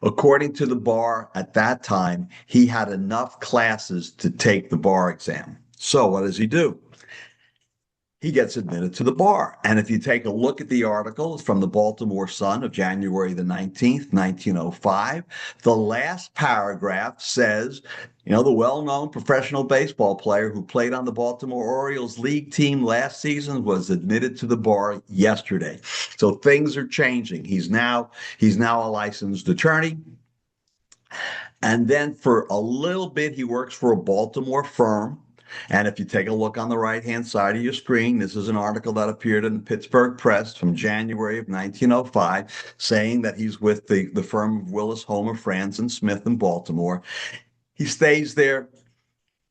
according to the bar at that time, he had enough classes to take the bar exam. So what does he do? He gets admitted to the bar. And if you take a look at the article, it's from the Baltimore Sun of January the 19th, 1905. The last paragraph says, the well-known professional baseball player who played on the Baltimore Orioles league team last season was admitted to the bar yesterday. So things are changing. He's now a licensed attorney. And then for a little bit, he works for a Baltimore firm. And if you take a look on the right-hand side of your screen, this is an article that appeared in the Pittsburgh Press from January of 1905, saying that he's with the firm of Willis, Homer, Franz, and Smith in Baltimore. He stays there a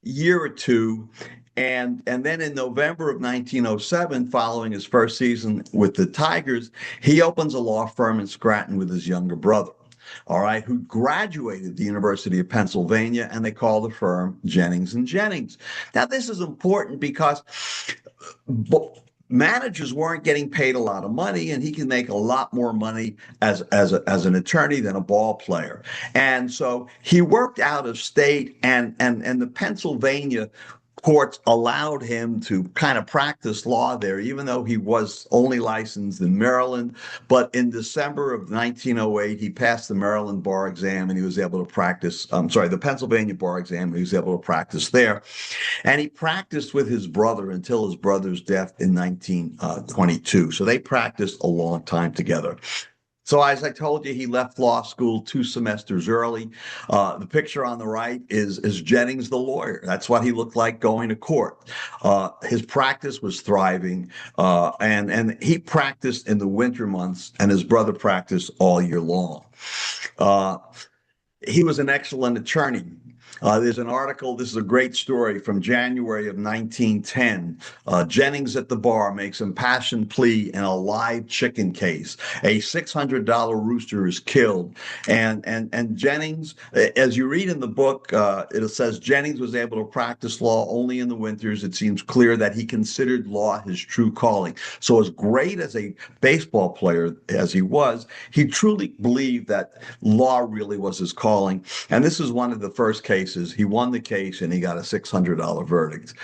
year or two, and then in November of 1907, following his first season with the Tigers, he opens a law firm in Scranton with his younger brother. All right, who graduated the University of Pennsylvania, and they call the firm Jennings and Jennings. Now, this is important because managers weren't getting paid a lot of money, and he can make a lot more money as an attorney than a ball player. And so he worked out of state, and the Pennsylvania courts allowed him to kind of practice law there, even though he was only licensed in Maryland. But in December of 1908, he passed the Maryland bar exam and he was able to practice, the Pennsylvania bar exam, and he was able to practice there. And he practiced with his brother until his brother's death in 1922. So they practiced a long time together. So as I told you, he left law school 2 semesters early. The picture on the right is Jennings, the lawyer. That's what he looked like going to court. His practice was thriving, and he practiced in the winter months, and his brother practiced all year long. He was an excellent attorney. There's an article, this is a great story from January of 1910. Jennings at the bar makes impassioned plea in a live chicken case. A $600 rooster is killed. And Jennings, as you read in the book, it says Jennings was able to practice law only in the winters. It seems clear that he considered law his true calling. So as great as a baseball player as he was, he truly believed that law really was his calling. And this is one of the first cases. He won the case and he got a $600 verdict.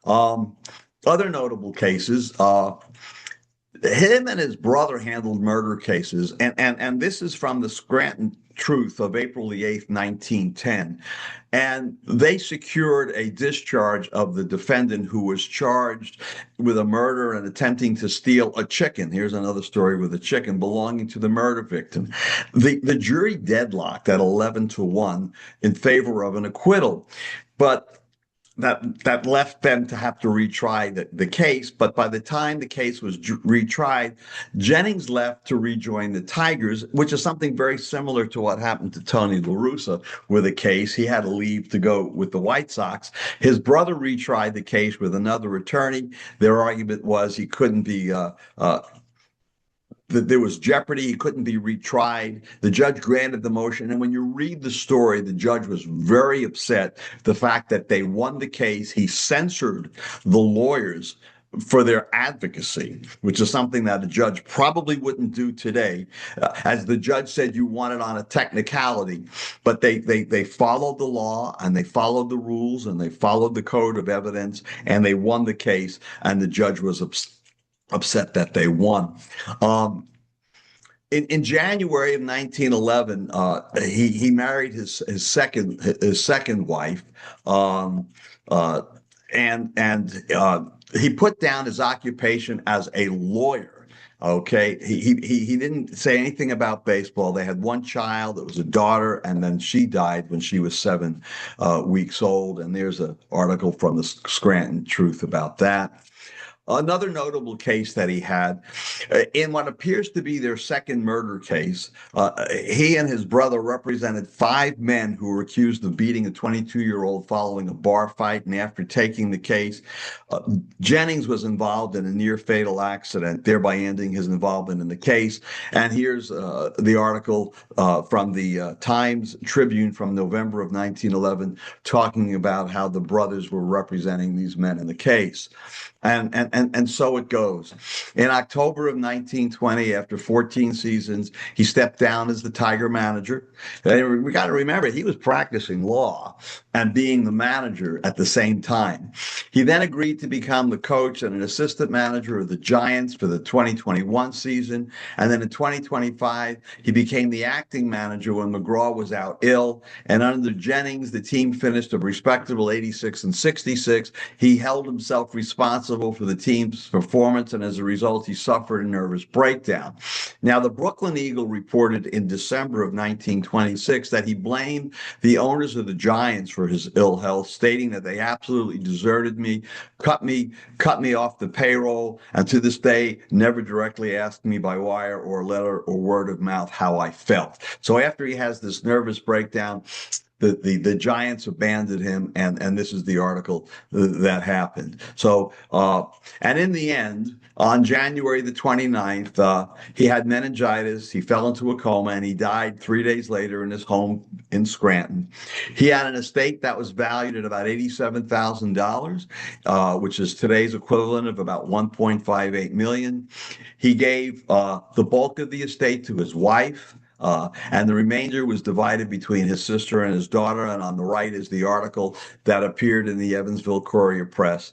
Other notable cases, him and his brother handled murder cases, and this is from the Scranton Truth of April the 8th, 1910. And they secured a discharge of the defendant who was charged with a murder and attempting to steal a chicken. Here's another story with a chicken belonging to the murder victim. The jury deadlocked at 11-1 in favor of an acquittal, but that left them to have to retry the case. But by the time the case was retried, Jennings left to rejoin the Tigers, which is something very similar to what happened to Tony La Russa with a case. He had to leave to go with the White Sox. His brother retried the case with another attorney. Their argument was he couldn't be that there was jeopardy. He couldn't be retried. The judge granted the motion. And when you read the story, the judge was very upset. The fact that they won the case, he censored the lawyers for their advocacy, which is something that a judge probably wouldn't do today. As the judge said, you won it on a technicality, but they followed the law and they followed the rules and they followed the code of evidence and they won the case, and the judge was upset that they won. In January of 1911, he married his second wife, and he put down his occupation as a lawyer. Okay, he didn't say anything about baseball. They had one child. It was a daughter, and then she died when she was 7 weeks old. And there's an article from the Scranton Truth about that. Another notable case that he had, in what appears to be their second murder case, he and his brother represented 5 men who were accused of beating a 22-year-old following a bar fight. And after taking the case, Jennings was involved in a near-fatal accident, thereby ending his involvement in the case. And here's the article from the Times Tribune from November of 1911, talking about how the brothers were representing these men in the case. And so it goes. In October of 1920, after 14 seasons, he stepped down as the Tiger manager. And we got to remember, he was practicing law and being the manager at the same time. He then agreed to become the coach and an assistant manager of the Giants for the 2021 season. And then in 2025, he became the acting manager when McGraw was out ill. And under Jennings, the team finished a respectable 86-66. He held himself responsible for the team's performance, and as a result, he suffered a nervous breakdown. Now, the Brooklyn Eagle reported in December of 1926 that he blamed the owners of the Giants for his ill health, stating that they absolutely deserted me, cut me off the payroll, and to this day never directly asked me by wire or letter or word of mouth how I felt. So after he has this nervous breakdown, the Giants abandoned him, and this is the article that happened. So, and in the end, on January the 29th, he had meningitis, he fell into a coma, and he died 3 days later in his home in Scranton. He had an estate that was valued at about $87,000, which is today's equivalent of about $1.58 million. He gave the bulk of the estate to his wife. And the remainder was divided between his sister and his daughter. And on the right is the article that appeared in the Evansville Courier Press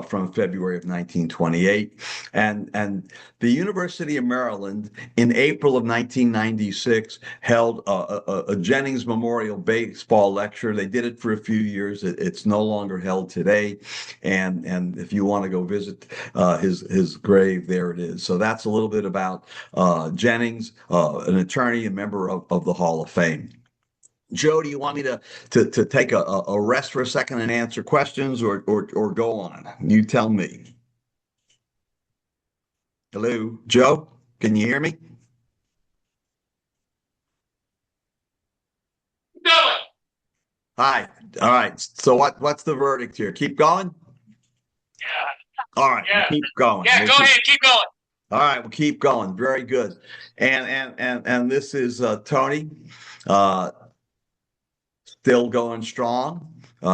from February of 1928. And the University of Maryland in April of 1996 held a Jennings Memorial Baseball Lecture. They did it for a few years. It's no longer held today. And if you want to go visit his grave, there it is. So that's a little bit about Jennings, an attorney and member of the Hall of Fame. Joe, do you want me to take a rest for a second and answer questions or go on? You tell me. Hello, Joe, can you hear me? No. Hi. All right. So what's the verdict here? Keep going? Yeah. All right. Yeah. Keep going. Yeah, go ahead, keep going. All right, we'll keep going. Very good. And this is Tony, still going strong.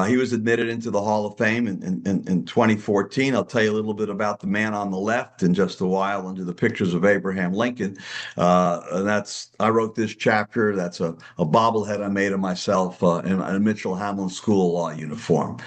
He was admitted into the Hall of Fame in 2014. I'll tell you a little bit about the man on the left in just a while under the pictures of Abraham Lincoln. And I wrote this chapter. That's a bobblehead I made of myself in a Mitchell Hamlin School of Law uniform.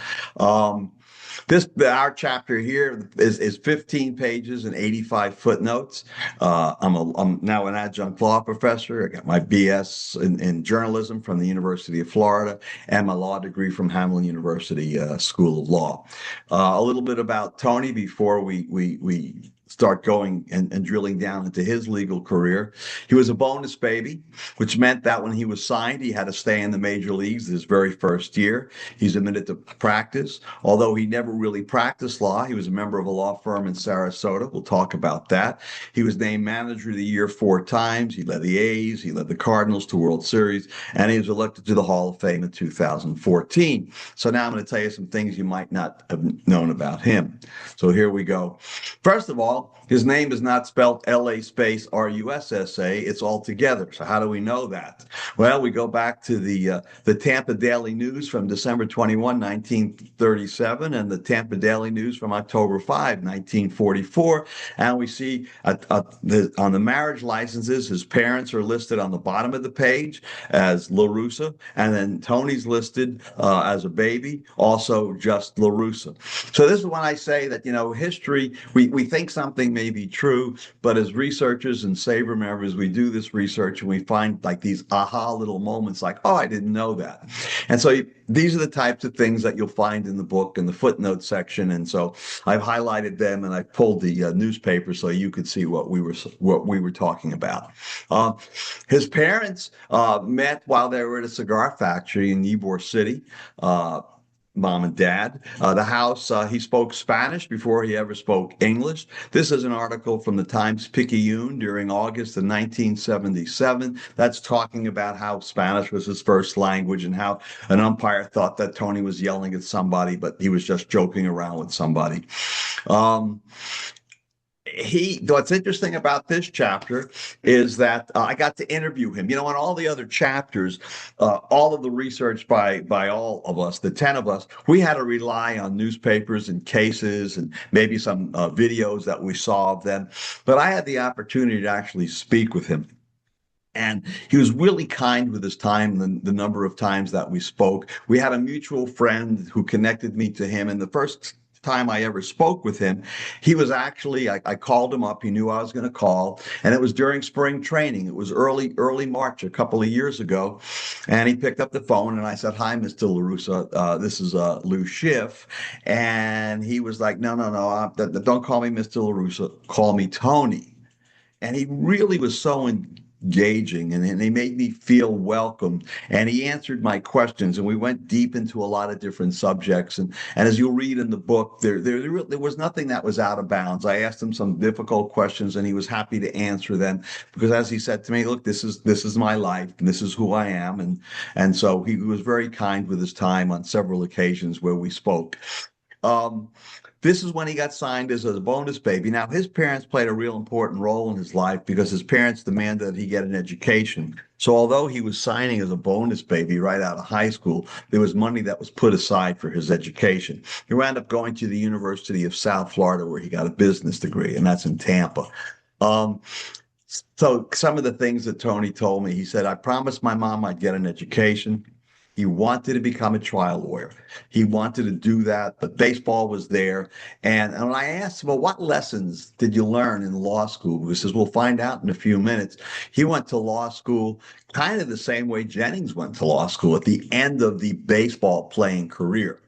Our chapter here is 15 pages and 85 footnotes. I'm now an adjunct law professor. I got my BS in journalism from the University of Florida and my law degree from Hamlin University School of Law. A little bit about Tony before we start going and drilling down into his legal career. He was a bonus baby, which meant that when he was signed, he had to stay in the major leagues his very first year. He's admitted to practice. Although he never really practiced law, he was a member of a law firm in Sarasota. We'll talk about that. He was named manager of the year 4 times. He led the A's, he led the Cardinals to World Series, and he was elected to the Hall of Fame in 2014. So now I'm going to tell you some things you might not have known about him. So here we go. First of all, his name is not spelled LA space RUSSA. It's all together. So how do we know that? Well, we go back to the Tampa Daily News from December 21, 1937, and the Tampa Daily News from October 5, 1944. And we see on the marriage licenses, his parents are listed on the bottom of the page as LaRussa, and then Tony's listed as a baby, also just LaRussa. So this is when I say that, history, we think something may be true, but as researchers and SABR members, we do this research and we find like these aha little moments like, oh, I didn't know that. And so these are the types of things that you'll find in the book in the footnote section. And so I've highlighted them and I pulled the newspaper so you could see what we were talking about. His parents met while they were at a cigar factory in Ybor City. Mom and dad. The house, he spoke Spanish before he ever spoke English. This is an article from the Times-Picayune during August of 1977. That's talking about how Spanish was his first language and how an umpire thought that Tony was yelling at somebody, but he was just joking around with somebody. What's interesting about this chapter is that I got to interview him. In all the other chapters, all of the research by all of us, the 10 of us, we had to rely on newspapers and cases and maybe some videos that we saw of them. But I had the opportunity to actually speak with him. And he was really kind with his time, the number of times that we spoke. We had a mutual friend who connected me to him. And the first time I ever spoke with him, he was actually, I called him up. He knew I was going to call, and it was during spring training. It was early March, a couple of years ago, and he picked up the phone and I said, "Hi, Mr. LaRussa. This is Lou Schiff." And he was like, no, don't call me Mr. LaRussa. Call me Tony. And he really was so engaging, and he made me feel welcome, and he answered my questions, and we went deep into a lot of different subjects, and as you'll read in the book, there was nothing that was out of bounds. I asked him some difficult questions and he was happy to answer them, because as he said to me, look, this is my life and this is who I am, and so he was very kind with his time on several occasions where we spoke. This is when he got signed as a bonus baby. Now, his parents played a real important role in his life because his parents demanded that he get an education. So although he was signing as a bonus baby right out of high school, there was money that was put aside for his education. He wound up going to the University of South Florida, where he got a business degree, and that's in Tampa. So some of the things that Tony told me, he said, I promised my mom I'd get an education. He wanted to become a trial lawyer. He wanted to do that, but baseball was there. And when I asked him, well, what lessons did you learn in law school? He says, we'll find out in a few minutes. He went to law school kind of the same way Jennings went to law school at the end of the baseball playing career.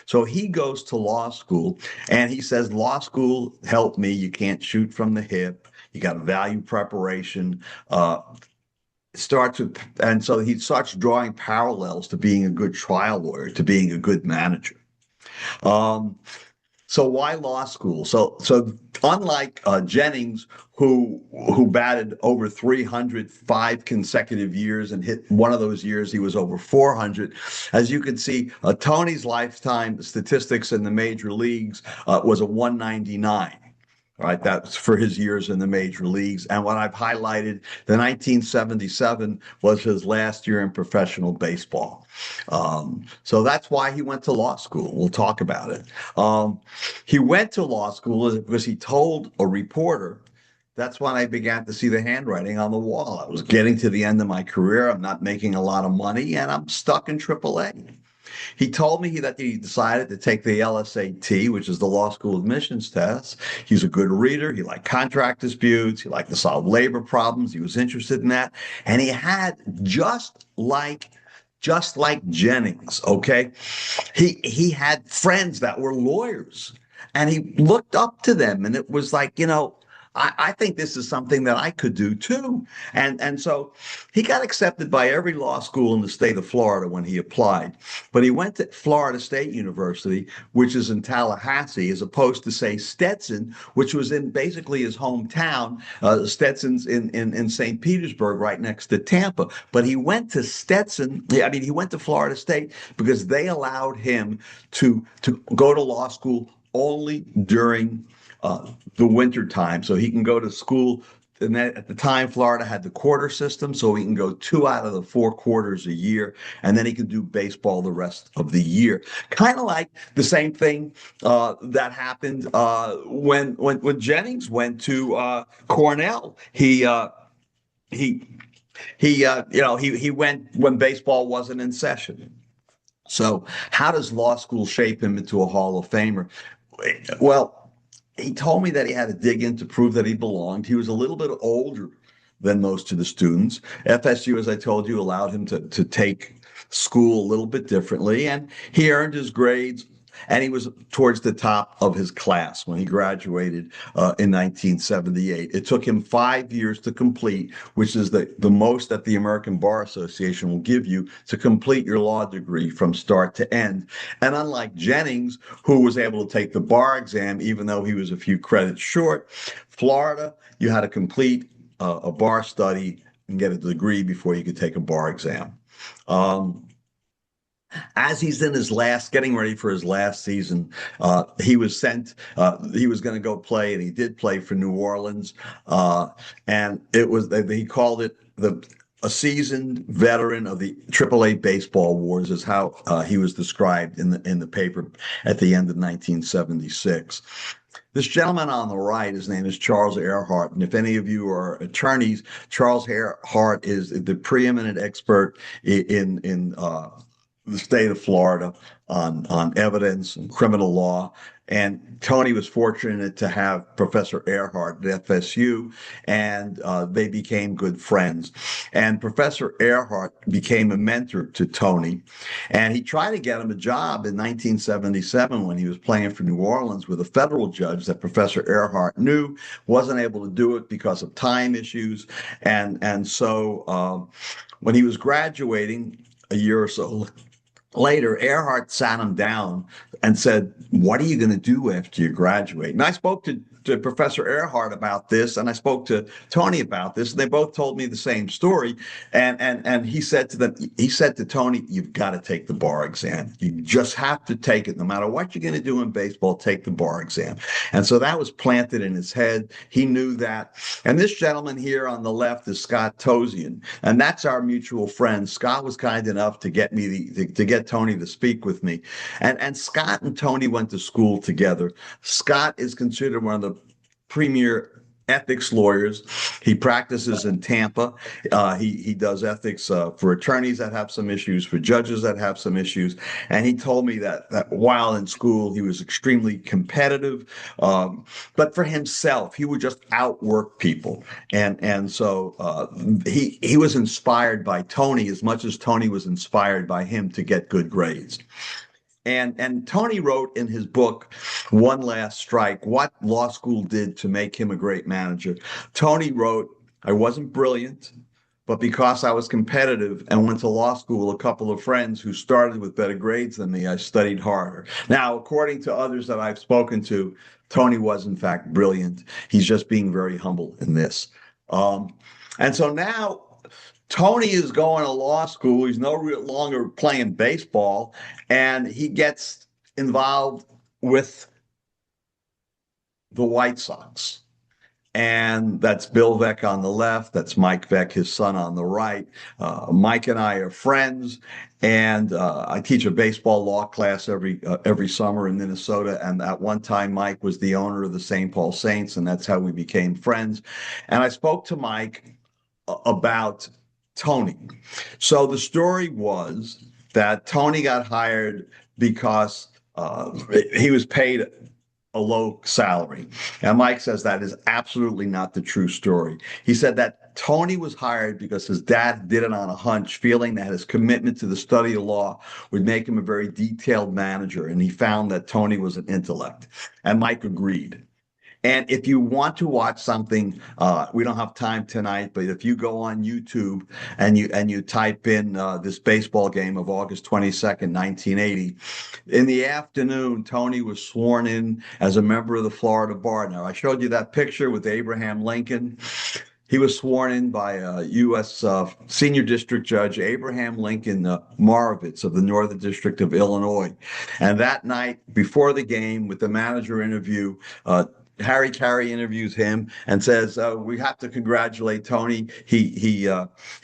So he goes to law school and he says, law school helped me. You can't shoot from the hip. You got value preparation. And so he starts drawing parallels to being a good trial lawyer, to being a good manager. So why law school? So unlike Jennings, who batted over 300 5 consecutive years and hit one of those years he was over 400, as you can see, Tony's lifetime statistics in the major leagues was a 199. All right, that's for his years in the major leagues. And what I've highlighted, the 1977 was his last year in professional baseball. So that's why he went to law school. We'll talk about it. He went to law school because he told a reporter, that's when I began to see the handwriting on the wall. I was getting to the end of my career. I'm not making a lot of money, and I'm stuck in AAA. He told me that he decided to take the LSAT, which is the law school admissions test. He's a good reader. He liked contract disputes. He liked to solve labor problems. He was interested in that. And he had just like Jennings, okay? He had friends that were lawyers, and he looked up to them, and it was like, I think this is something that I could do too. And so he got accepted by every law school in the state of Florida when he applied. But he went to Florida State University, which is in Tallahassee, as opposed to, say, Stetson, which was in basically his hometown. Stetson's in St. Petersburg, right next to Tampa. But he went to he went to Florida State because they allowed him to go to law school only during the winter time, so he can go to school. And at the time, Florida had the quarter system, so he can go 2 out of the 4 quarters a year, and then he can do baseball the rest of the year. Kind of like the same thing that happened when Jennings went to Cornell. He went when baseball wasn't in session. So how does law school shape him into a Hall of Famer? Well, he told me that he had to dig in to prove that he belonged. He was a little bit older than most of the students. FSU, as I told you, allowed him to take school a little bit differently, and he earned his grades, and he was towards the top of his class when he graduated in 1978. It took him 5 years to complete, which is the most that the American Bar Association will give you to complete your law degree from start to end. And unlike Jennings, who was able to take the bar exam, even though he was a few credits short, Florida, you had to complete a bar study and get a degree before you could take a bar exam. As he's in getting ready for his last season, he was sent, he was going to go play, and he did play for New Orleans. And he called it a seasoned veteran of the AAA baseball wars, is how he was described in the paper at the end of 1976. This gentleman on the right, his name is Charles Earhart. And if any of you are attorneys, Charles Earhart is the preeminent expert in the state of Florida on evidence and criminal law. And Tony was fortunate to have Professor Earhart at FSU, and they became good friends. And Professor Earhart became a mentor to Tony, and he tried to get him a job in 1977 when he was playing for New Orleans with a federal judge that Professor Earhart knew, wasn't able to do it because of time issues. And so when he was graduating a year or so later, Earhart sat him down and said, what are you going to do after you graduate? And I spoke to Professor Earhart about this, and I spoke to Tony about this, and they both told me the same story. And he said to Tony, you've got to take the bar exam. You just have to take it. No matter what you're going to do in baseball, take the bar exam. And so that was planted in his head. He knew that. And this gentleman here on the left is Scott Tosian, and that's our mutual friend. Scott was kind enough to get me to get Tony to speak with me. And Scott and Tony went to school together. Scott is considered one of the premier ethics lawyers. He practices in Tampa. He does ethics for attorneys that have some issues, for judges that have some issues. And he told me that while in school, he was extremely competitive. But for himself, he would just outwork people. And so he was inspired by Tony as much as Tony was inspired by him to get good grades. And Tony wrote in his book, One Last Strike, what law school did to make him a great manager. Tony wrote, I wasn't brilliant, but because I was competitive and went to law school, a couple of friends who started with better grades than me, I studied harder. Now, according to others that I've spoken to, Tony was in fact brilliant. He's just being very humble in this. And so now Tony is going to law school. He's no longer playing baseball, and he gets involved with the White Sox. And that's Bill Veeck on the left. That's Mike Veeck, his son, on the right. Mike and I are friends, and I teach a baseball law class every summer in Minnesota. And at one time, Mike was the owner of the St. Paul Saints, and that's how we became friends. And I spoke to Mike about Tony. So the story was that Tony got hired because he was paid a low salary. And Mike says that is absolutely not the true story. He said that Tony was hired because his dad did it on a hunch, feeling that his commitment to the study of law would make him a very detailed manager. And he found that Tony was an intellect. And Mike agreed. And if you want to watch something, we don't have time tonight, but if you go on YouTube and you type in this baseball game of August 22nd, 1980, in the afternoon, Tony was sworn in as a member of the Florida Bar. Now, I showed you that picture with Abraham Lincoln. He was sworn in by U.S. Senior District Judge Abraham Lincoln Moravitz of the Northern District of Illinois. And that night, before the game, with the manager interview, Harry Carey interviews him and says, we have to congratulate Tony. He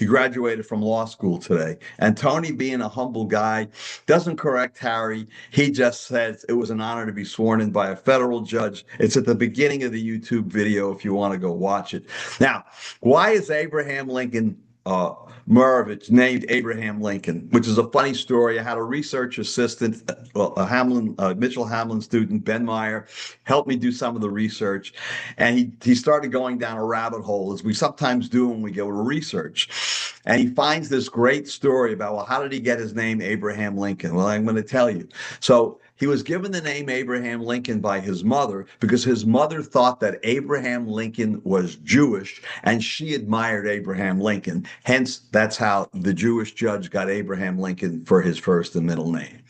graduated from law school today. And Tony, being a humble guy, doesn't correct Harry. He just says it was an honor to be sworn in by a federal judge. It's at the beginning of the YouTube video if you want to go watch it. Now, why is Abraham Lincoln Moravitz named Abraham Lincoln, which is a funny story. I had a research assistant, a Mitchell Hamlin student, Ben Meyer, helped me do some of the research. And he started going down a rabbit hole, as we sometimes do when we go to research. And he finds this great story about, well, how did he get his name Abraham Lincoln? Well, I'm going to tell you. So he was given the name Abraham Lincoln by his mother because his mother thought that Abraham Lincoln was Jewish and she admired Abraham Lincoln. Hence, that's how the Jewish judge got Abraham Lincoln for his first and middle name.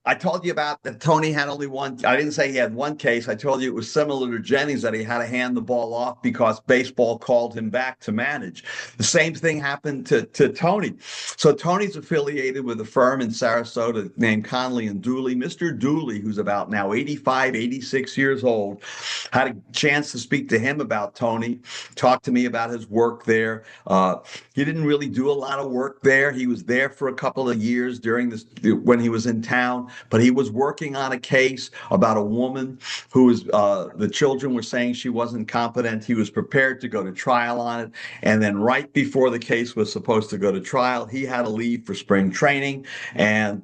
I told you about that Tony had only one. I didn't say he had one case. I told you it was similar to Jennings, that he had to hand the ball off because baseball called him back to manage. The same thing happened to Tony. So Tony's affiliated with a firm in Sarasota named Conley and Dooley. Mr. Dooley, who's about now 85, 86 years old, had a chance to speak to him about Tony, talk to me about his work there. He didn't really do a lot of work there. He was there for a couple of years during this when he was in town. But he was working on a case about a woman who was, the children were saying she wasn't competent. He was prepared to go to trial on it. And then right before the case was supposed to go to trial, he had to leave for spring training. And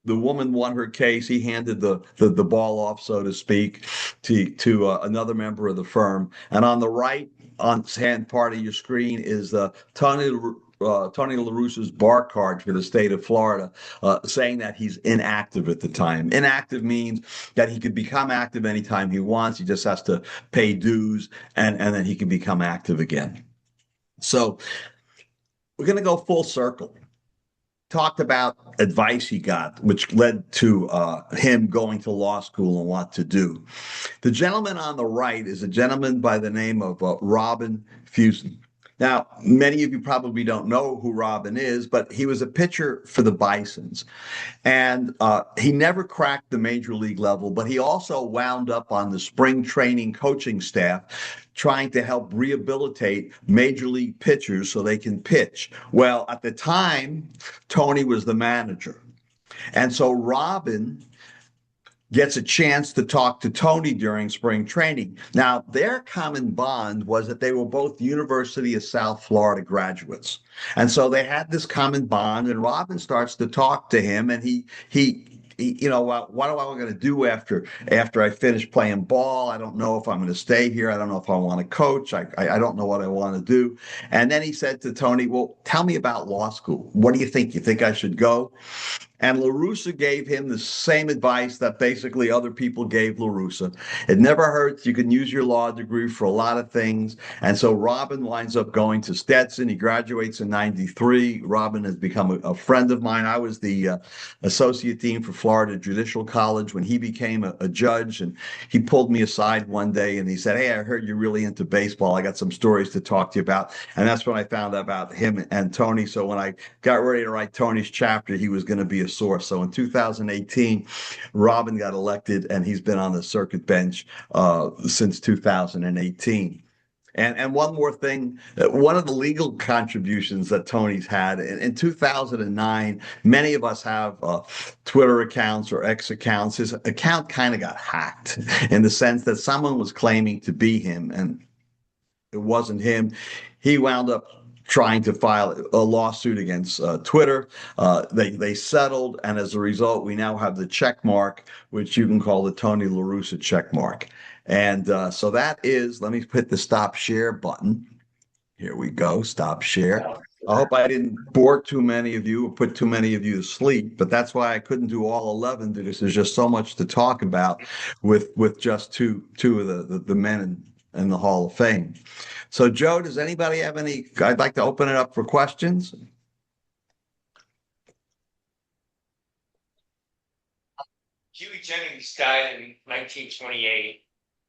the woman won her case. He handed the ball off, so to speak, to another member of the firm. And on the right hand part of your screen is Tony LaRusso's bar card for the state of Florida, saying that he's inactive at the time. Inactive means that he could become active anytime he wants. He just has to pay dues, and then he can become active again. So we're going to go full circle. Talked about advice he got, which led to him going to law school and what to do. The gentleman on the right is a gentleman by the name of Robin Fuson. Now, many of you probably don't know who Robin is, but he was a pitcher for the Bisons. And he never cracked the major league level, but he also wound up on the spring training coaching staff trying to help rehabilitate major league pitchers so they can pitch. Well, at the time, Tony was the manager. And so Robin gets a chance to talk to Tony during spring training. Now, their common bond was that they were both University of South Florida graduates. And so they had this common bond, and Robin starts to talk to him, and he you know, what am I going to do after I finish playing ball? I don't know if I'm going to stay here. I don't know if I want to coach. I don't know what I want to do. And then he said to Tony, well, tell me about law school. What do you think? You think I should go? And LaRussa gave him the same advice that basically other people gave LaRussa. It never hurts. You can use your law degree for a lot of things. And so Robin winds up going to Stetson. He graduates in 93. Robin has become a friend of mine. I was the associate dean for Florida Judicial College when he became a judge. And he pulled me aside one day and he said, hey, I heard you're really into baseball. I got some stories to talk to you about. And that's when I found out about him and Tony. So when I got ready to write Tony's chapter, he was going to be a source. So in 2018, Robin got elected, and he's been on the circuit bench since 2018. And one more thing, one of the legal contributions that Tony's had in 2009, many of us have Twitter accounts or X accounts. His account kind of got hacked in the sense that someone was claiming to be him, and it wasn't him. He wound up trying to file a lawsuit against Twitter. They settled, and as a result, we now have the check mark, which you can call the Tony LaRussa check mark. And so that is, let me hit the stop share button. Here we go, stop share. I hope I didn't bore too many of you or put too many of you to sleep, but that's why I couldn't do all 11, because there's just so much to talk about with just two of the men in the Hall of Fame. So, Joe, does anybody have any? I'd like to open it up for questions. Huey Jennings died in 1928,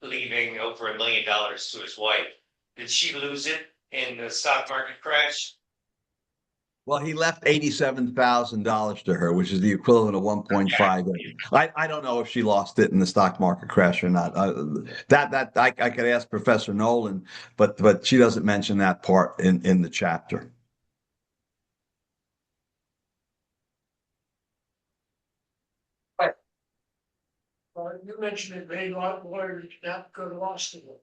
leaving over $1 million to his wife. Did she lose it in the stock market crash? Well, he left $87,000 to her, which is the equivalent of 1.5. I don't know if she lost it in the stock market crash or not. I could ask Professor Nolan, but she doesn't mention that part in the chapter. You mentioned it, many lawyers not go to law school.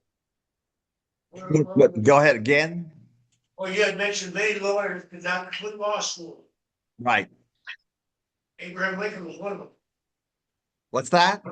Go ahead again. Well, you had mentioned many lawyers did not complete law school. Right. Abraham Lincoln was one of them. What's that?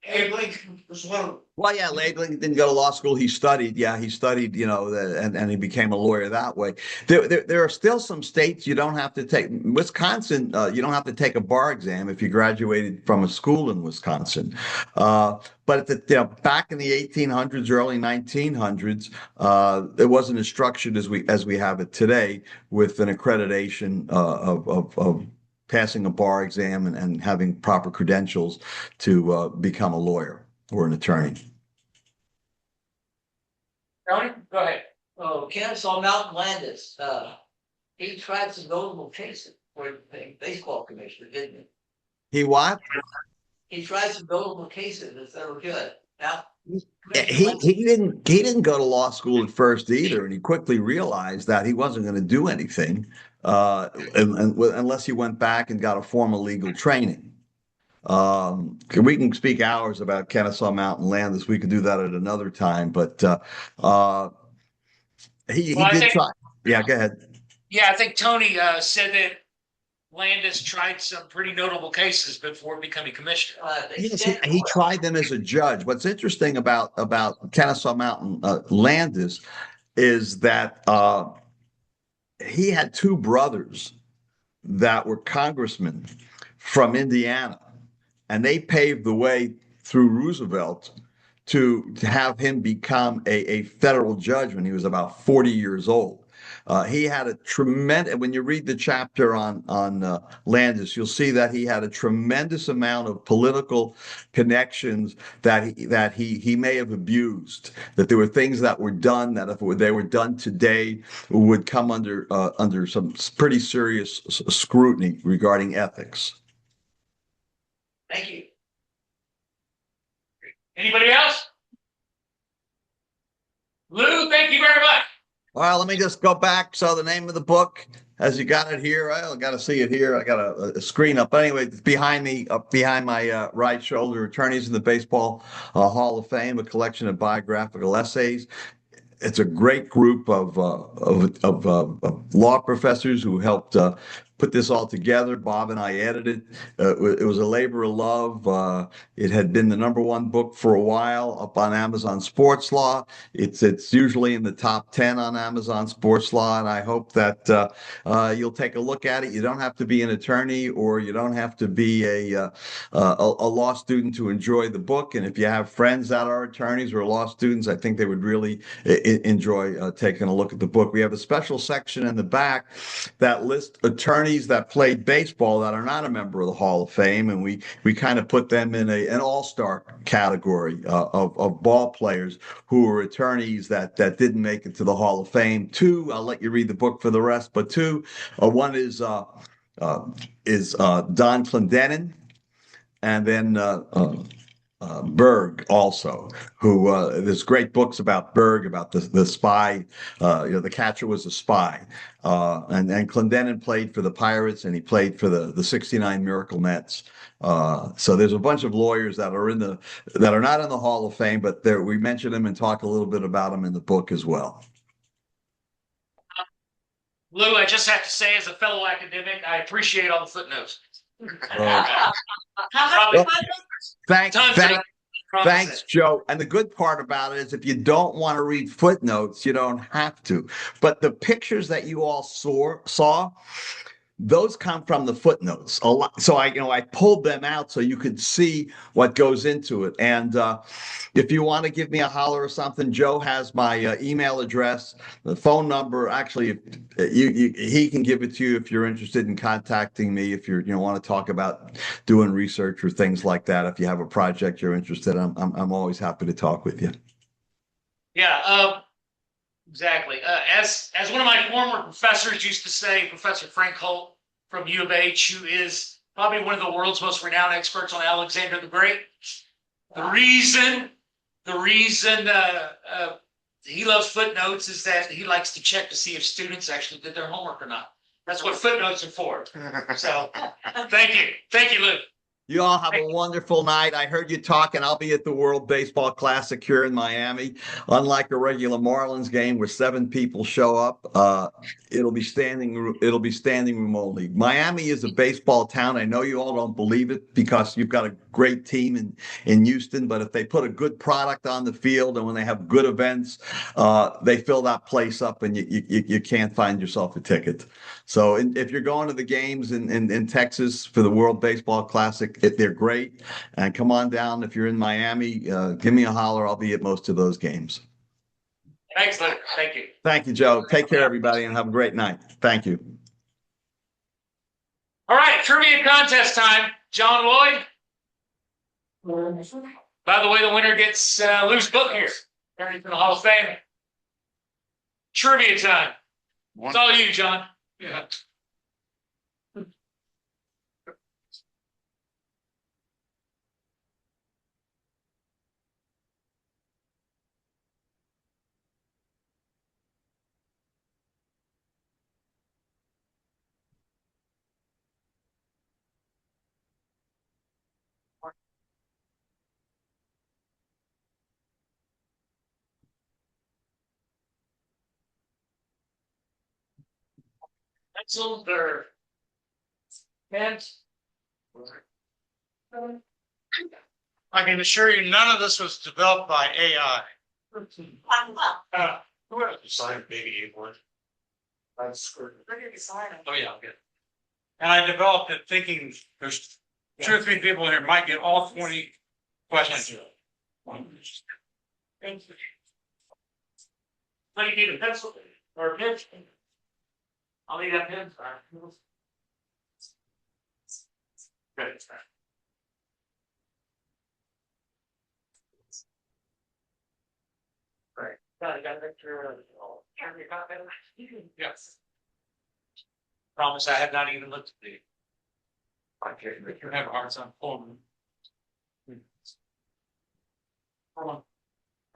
Abe Lincoln was one of them. Well, yeah, Abe Lincoln didn't go to law school. He studied. Yeah, he studied, and he became a lawyer that way. There are still some states you don't have to take. Wisconsin, you don't have to take a bar exam if you graduated from a school in Wisconsin. But back in the 1800s, early 1900s, it wasn't as structured as we have it today, with an accreditation of passing a bar exam and having proper credentials to become a lawyer or an attorney. Tony, go ahead. Oh, Kennesaw Mountain Landis, he tried some notable cases for the baseball commissioner, didn't he? He what? He tried some notable cases that were good. Now, he didn't go to law school at first either, and he quickly realized that he wasn't going to do anything unless he went back and got a formal legal training. We can speak hours about Kennesaw Mountain Landis. We could do that at another time, but he did try. Yeah, go ahead. Yeah, I think Tony said that Landis tried some pretty notable cases before becoming commissioner. Yes, he tried them as a judge. What's interesting about Kennesaw Mountain Landis is that he had two brothers that were congressmen from Indiana, and they paved the way through Roosevelt to have him become a federal judge when he was about 40 years old. He had a tremendous, when you read the chapter on Landis, you'll see that he had a tremendous amount of political connections that he may have abused, that there were things that were done that if they were done today would come under some pretty serious scrutiny regarding ethics. Thank you. Anybody else? Lou, thank you very much. Well, let me just go back. So the name of the book, as you got it here, I got to see it here. I got a screen up. But anyway, it's behind me, up behind my right shoulder, Attorneys in the Baseball Hall of Fame, a collection of biographical essays. It's a great group of law professors who helped put this all together. Bob and I edited. It was a labor of love. It had been the #1 book for a while up on Amazon Sports Law. It's usually in the top 10 on Amazon Sports Law, and I hope that you'll take a look at it. You don't have to be an attorney, or you don't have to be a law student to enjoy the book. And if you have friends that are attorneys or law students, I think they would really enjoy taking a look at the book. We have a special section in the back that lists attorneys that played baseball that are not a member of the Hall of Fame, and we kind of put them in an all-star category of ball players who were attorneys that didn't make it to the Hall of Fame. Two, I'll let you read the book for the rest, but two, one is Don Clendenin, and then Berg also, who there's great books about Berg, about the spy. The catcher was a spy, and Clendenin played for the Pirates, and he played for the '69 Miracle Mets. So there's a bunch of lawyers that are not in the Hall of Fame, but we mention them and talk a little bit about them in the book as well. Lou, I just have to say, as a fellow academic, I appreciate all the footnotes. Thanks, Joe. And the good part about it is if you don't want to read footnotes, you don't have to. But the pictures that you all saw, those come from the footnotes a lot. So I pulled them out so you could see what goes into it. And if you want to give me a holler or something, Joe has my email address, the phone number. Actually, he can give it to you if you're interested in contacting me. If you want to talk about doing research or things like that. If you have a project you're interested in, I'm always happy to talk with you. Yeah. Exactly. As one of my former professors used to say, Professor Frank Holt from U of H, who is probably one of the world's most renowned experts on Alexander the Great. The reason he loves footnotes is that he likes to check to see if students actually did their homework or not. That's what footnotes are for. So, thank you, Lou. You all have a wonderful night. I heard you talking. I'll be at the World Baseball Classic here in Miami. Unlike a regular Marlins game where 7 people show up, it'll be standing room only. Miami is a baseball town. I know you all don't believe it because you've got a great team in Houston, but if they put a good product on the field and when they have good events, they fill that place up and you can't find yourself a ticket. So if you're going to the games in Texas for the World Baseball Classic, they're great. And come on down. If you're in Miami, give me a holler. I'll be at most of those games. Thanks, Lou. Thank you. Thank you, Joe. Take care, everybody, and have a great night. Thank you. All right, trivia contest time. John Lloyd. By the way, the winner gets Lou's book here. Turning to the Hall of Fame. Trivia time. It's all you, John. Yeah. Pencils or pens? I can assure you, none of this was developed by AI. Who else decided baby A1? Oh yeah, I'll get it. And I developed it thinking there's 2 or 3 people here might get all 20 questions. Thank you. So you need a pencil or a pen? I'll need a pen. Good. Right. Got a picture of yes. Promise I have not even looked at the. Okay, you have a hard time pulling. Hold on.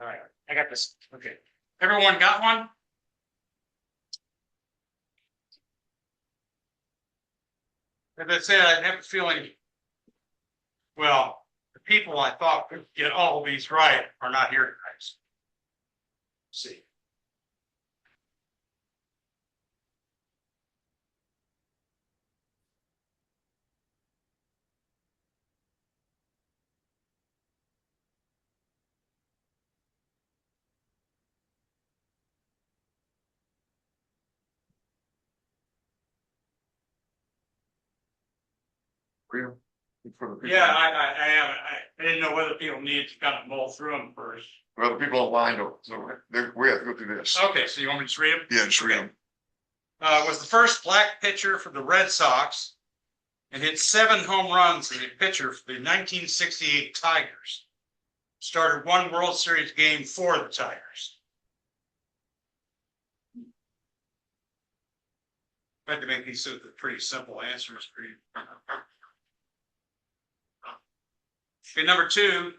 All right, I got this. Okay. Everyone got one? As I said, I have a feeling, well, the people I thought could get all of these right are not here tonight. See. For the people. Yeah, I am. I didn't know whether people needed to kind of mull through them first. Well, the people online don't, so we have to go through this. Okay, so you want me to just read them? Yeah, just read them. Was the first black pitcher for the Red Sox and hit 7 home runs as a pitcher for the 1968 Tigers. Started 1 World Series game for the Tigers. I had to make these pretty simple answers for you. Okay, number 2,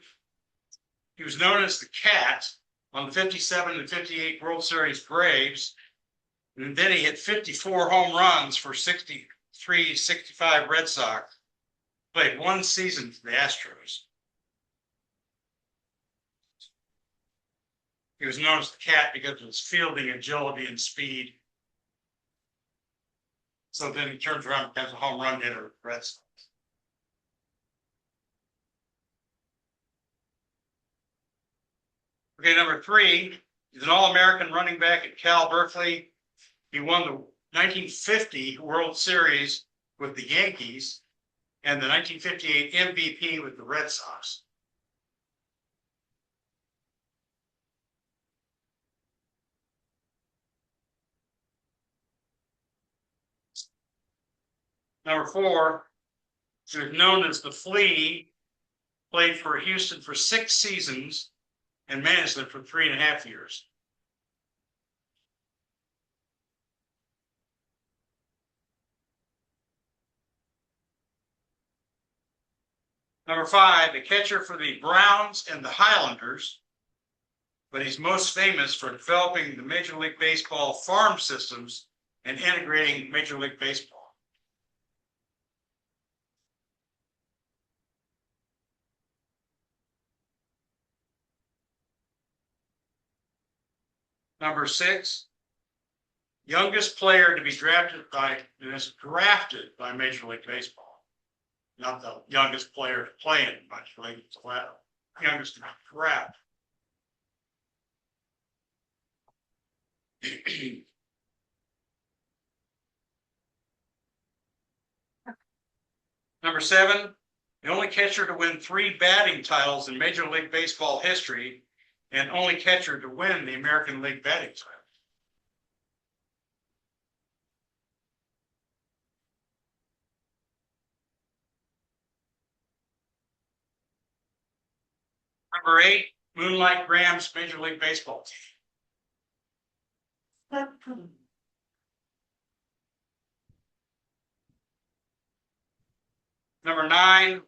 he was known as the Cat on the 57 and 58 World Series Braves. And then he hit 54 home runs for 63, 65 Red Sox. Played 1 season for the Astros. He was known as the Cat because of his fielding agility and speed. So then he turns around and becomes a home run hitter with the Red Sox. Okay, number 3, he's an All-American running back at Cal Berkeley. He won the 1950 World Series with the Yankees and the 1958 MVP with the Red Sox. Number 4, he was known as the Flea, played for Houston for 6 seasons and managed them for 3.5 years. Number 5, the catcher for the Browns and the Highlanders, but he's most famous for developing the Major League Baseball farm systems and integrating Major League Baseball. Number 6, youngest player to be drafted by Major League Baseball. Not the youngest player to play in Major League, it's the youngest to be drafted. Number 7, the only catcher to win 3 batting titles in Major League Baseball history and only catcher to win the American League batting title. Number 8, Moonlight Graham's Major League Baseball team. Number 9,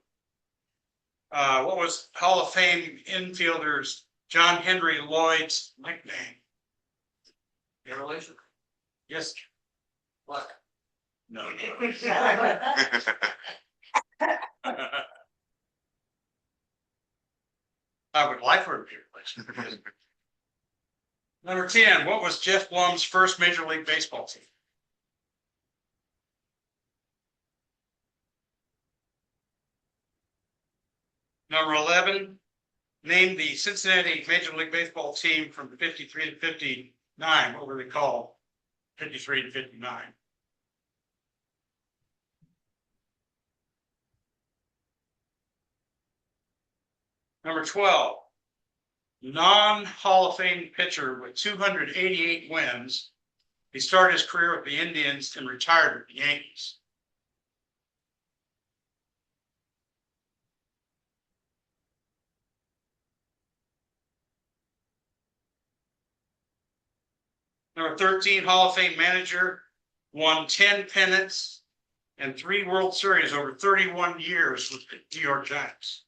what was Hall of Fame infielders John Henry Lloyd's nickname? Your relation? Yes. What? No. I would like for him to be replaced. Number 10, what was Jeff Blum's first Major League Baseball team? Number 11, name the Cincinnati Major League Baseball team from the 53 to 59. What were they called? 53 to 59. Number 12, non-Hall of Fame pitcher with 288 wins. He started his career with the Indians and retired with the Yankees. Number 13, Hall of Fame manager, won 10 pennants and 3 World Series over 31 years with the New York Giants.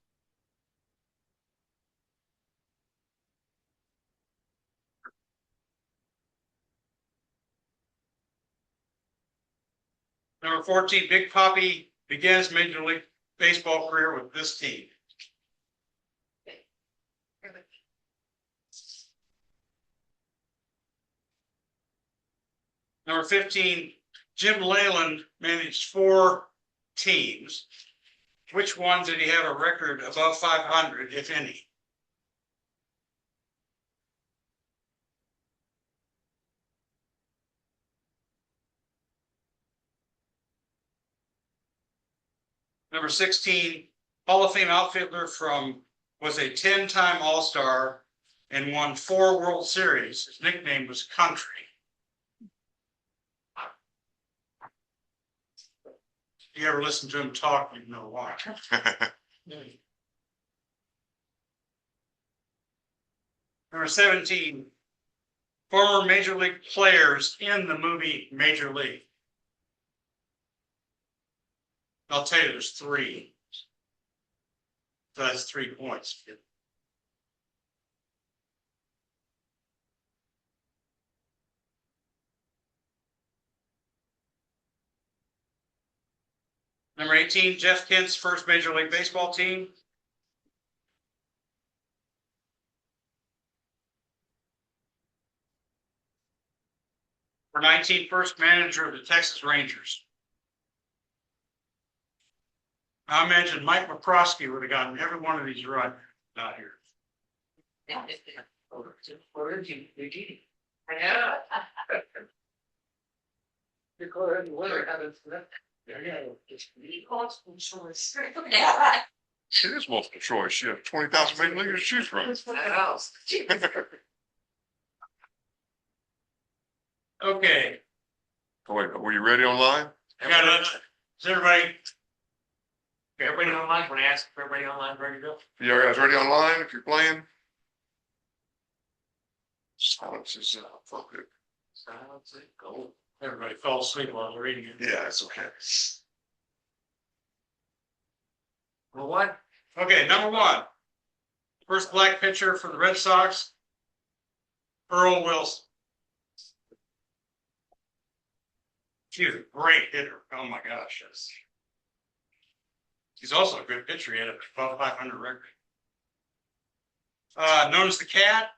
Number 14, Big Papi began his Major League Baseball career with this team? Number 15, Jim Leyland managed 4 teams. Which one did he have a record above 500, if any? Number 16, Hall of Fame outfielder was a 10-time All-Star and won 4 World Series. His nickname was Country. If you ever listen to him talk, you know why. Number 17, former Major League players in the movie Major League. I'll tell you, there's 3. So that's 3 points. Number 18, Jeff Kent's first Major League Baseball team. Number 19, first manager of the Texas Rangers. I imagine Mike McCroskey would have gotten every one of these right out here. Yeah. Declare the winner, haven't it? It is multiple choice. You have 20,000 major leaguers to choose from. Okay. Oh, wait, were you ready online? Got it. Is everybody? Everybody online, when I ask if everybody online ready to go? You guys ready online if you're playing? Silence is appropriate. Silence it, go. Everybody fell asleep while I was reading it. Yeah, it's okay. Well, what? Okay, number 1. First black pitcher for the Red Sox, Earl Wilson. He was a great hitter. Oh my gosh, yes. He's also a good pitcher. He had a above 500 record. Known as the Cat,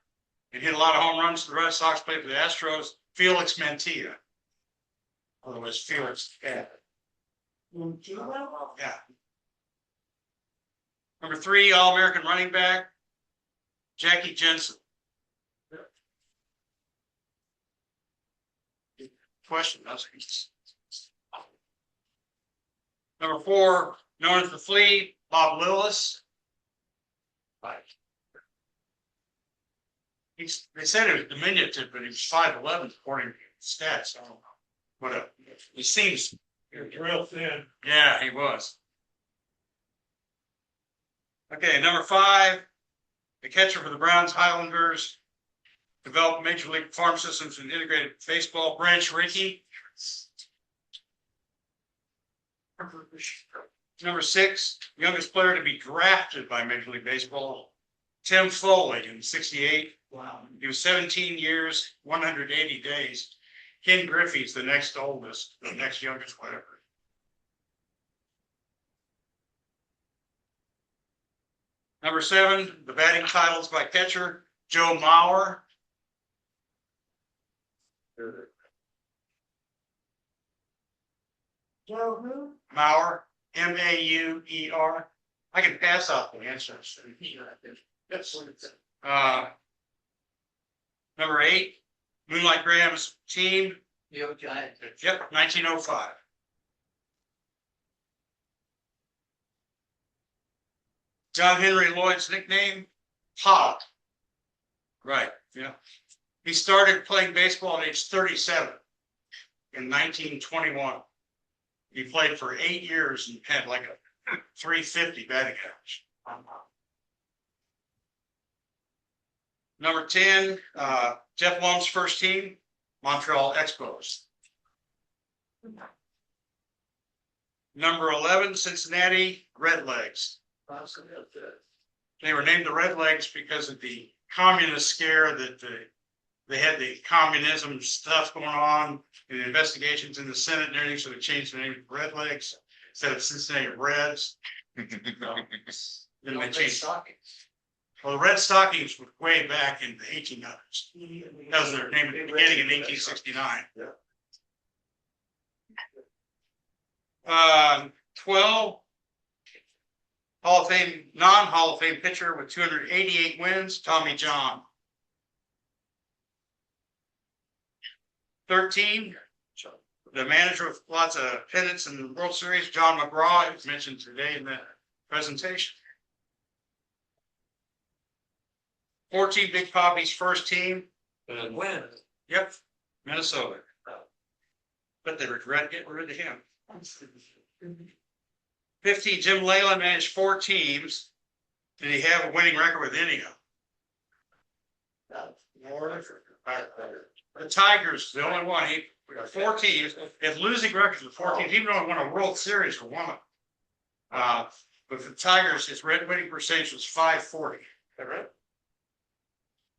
he hit a lot of home runs for the Red Sox, played for the Astros, Felix Mantilla. Otherwise, Felix the Cat. Yeah. Number 3, All-American running back, Jackie Jensen. Question. Number 4, known as the Flea, Bob Lillis. They said it was diminutive, but he was 5'11", according to stats. I don't know. Whatever. He seems Real thin. Yeah, he was. Okay, number 5, the catcher for the Browns Highlanders, developed Major League farm systems and integrated baseball, Branch Rickey. Number 6, youngest player to be drafted by Major League Baseball, Tim Foley in '68. Wow. He was 17 years, 180 days. Ken Griffey's the next oldest, the next youngest, whatever. Number 7, the batting titles by catcher, Joe Mauer. Joe who? Mauer, M-A-U-E-R. I can pass out the answers. Number 8, Moonlight Graham's team. Yo, Giant. Yep, 1905. John Henry Lloyd's nickname, Pop. Right, yeah. He started playing baseball at age 37 in 1921. He played for 8 years and had like a 350 batting average. Number 10, Jeff Lum's first team, Montreal Expos. Number 11, Cincinnati Redlegs. They were named the Redlegs because of the communist scare that they had the communism stuff going on and investigations in the Senate and everything, so they changed the name to Redlegs. instead of Cincinnati Reds. Then they changed. Well, the Red Stockings were way back in the 1800s. That was their name at the beginning in 1869. 12 Hall of Fame, non-Hall of Fame pitcher with 288 wins, Tommy John. 13, the manager with lots of pennants in the World Series, John McGraw, who was mentioned today in the presentation. 14, Big Poppy's first team. When? Yep, Minnesota. But they regret getting rid of him. 15, Jim Leyland managed 4 teams. Did he have a winning record with any of them? The Tigers, the only one. He got 4 teams. They have losing records with 4 teams. He even won a World Series for one of them. But for the Tigers, his winning percentage was .540. Is that right?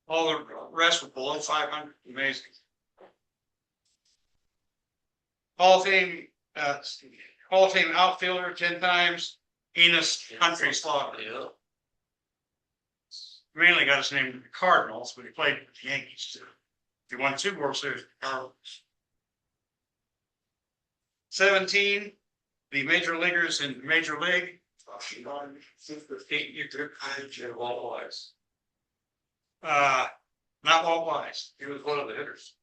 All the rest were below 500. Amazing. Hall of Fame outfielder 10 times, Enos Country Slaughter. Yeah. Mainly got his name in the Cardinals, but he played with the Yankees too. He won 2 World Series with the Cardinals. 17, the major leaguers in Major League. Not Walt Weiss. He was one of the hitters.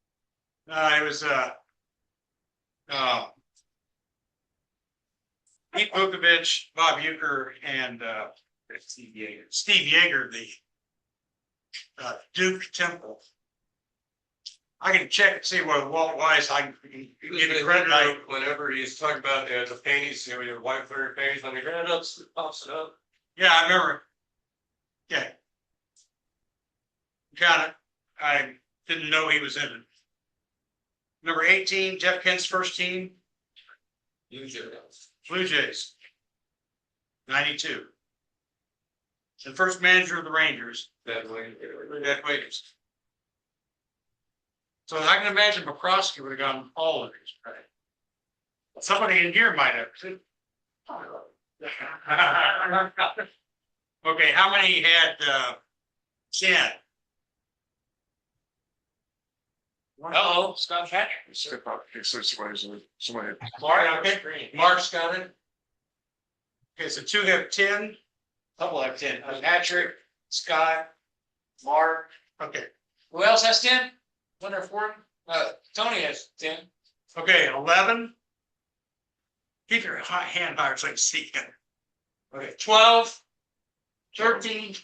It was Pete Vukovich, Bob Uecker, and Steve Yeager, the Duke Temple. I can check and see whether Walt Weiss, I can give you credit. Whenever he's talking about the paintings, you know, your white fairy paintings on the ground up, pops it up. Yeah, I remember. Yeah. Got it. I didn't know he was in it. Number 18, Jeff Kent's first team. Blue Jays. 92. The first manager of the Rangers. Ted Williams. So I can imagine McCroskey would have gotten all of these, right? Somebody in here might have too. Okay, how many had 10? Scott Patrick. Somebody. Mark's got it. Okay, so 2 have 10. Couple have 10. Patrick, Scott, Mark. Okay. Who else has 10? One there for him? Tony has 10. Okay, 11. Keep your hand higher so I can see it. Okay, 12, 13,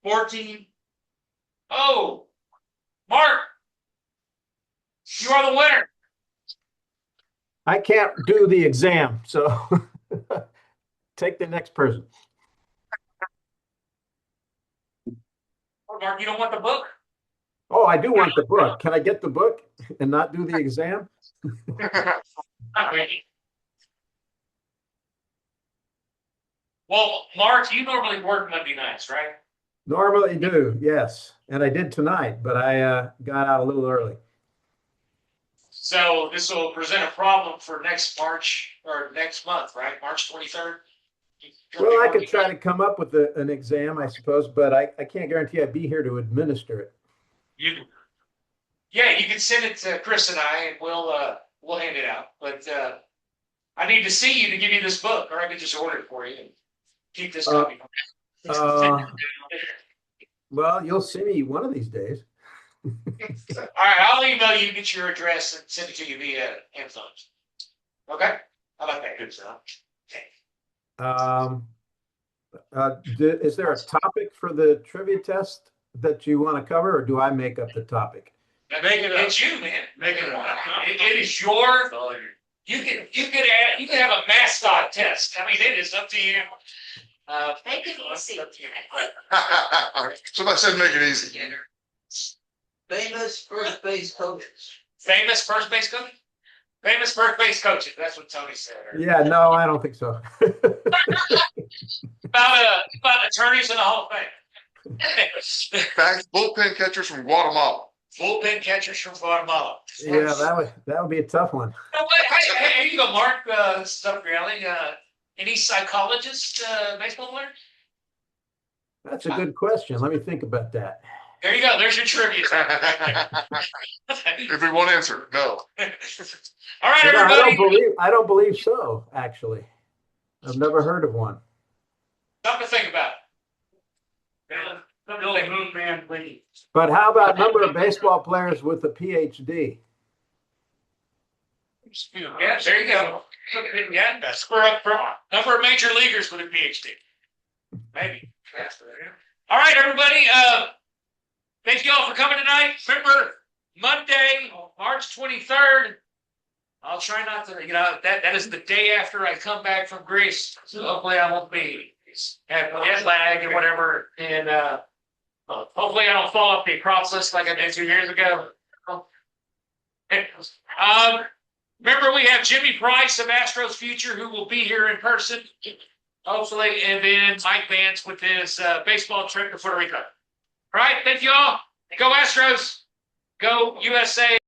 14. Oh, Mark, you are the winner. I can't do the exam, so take the next person. Mark, you don't want the book? Oh, I do want the book. Can I get the book and not do the exam? Well, Mark, you normally work Monday nights, right? Normally do, yes. And I did tonight, but I got out a little early. So this will present a problem for next March or next month, right? March 23rd. Well, I could try to come up with an exam, I suppose, but I can't guarantee I'd be here to administer it. Yeah, you can send it to Chris and I, and we'll hand it out. But I need to see you to give you this book, or I could just order it for you and keep this copy. Well, you'll see me one of these days. All right, I'll email you, get your address, and send it to you via Amazon. Okay, how about that? Good stuff. Is there a topic for the trivia test that you want to cover, or do I make up the topic? Make it up. It's you, man. Make it up. It is your. You can have a mascot test. I mean, it is up to you. Make it easy. Somebody said make it easy. Famous first base coaches. Famous first base coach? Famous first base coaches. That's what Tony said. Yeah, no, I don't think so. about attorneys in the Hall of Fame. Back bullpen catchers from Guatemala. bullpen catchers from Guatemala. Yeah, that would be a tough one. You know what? Hey, here you go, Mark. Stuff really. Any psychologist, baseball player? That's a good question. Let me think about that. There you go. There's your trivia. If we won't answer, no. All right, You know, everybody. I don't believe so, actually. I've never heard of one. Something to think about. Moon man, please. But how about number of baseball players with a PhD? Yeah, there you go. Yeah, square up for number of major leaguers with a PhD. Maybe. All right, everybody. Thank you all for coming tonight. Remember, Monday, March 23rd. I'll try not to, that is the day after I come back from Greece. So hopefully I won't be have jet lag or whatever. And hopefully I don't fall off the Acropolis like I did 2 years ago. Remember, we have Jimmy Price of Astros Future who will be here in person, hopefully, and then Mike Vance with his baseball trip to Puerto Rico. All right, thank you all. Go Astros. Go USA.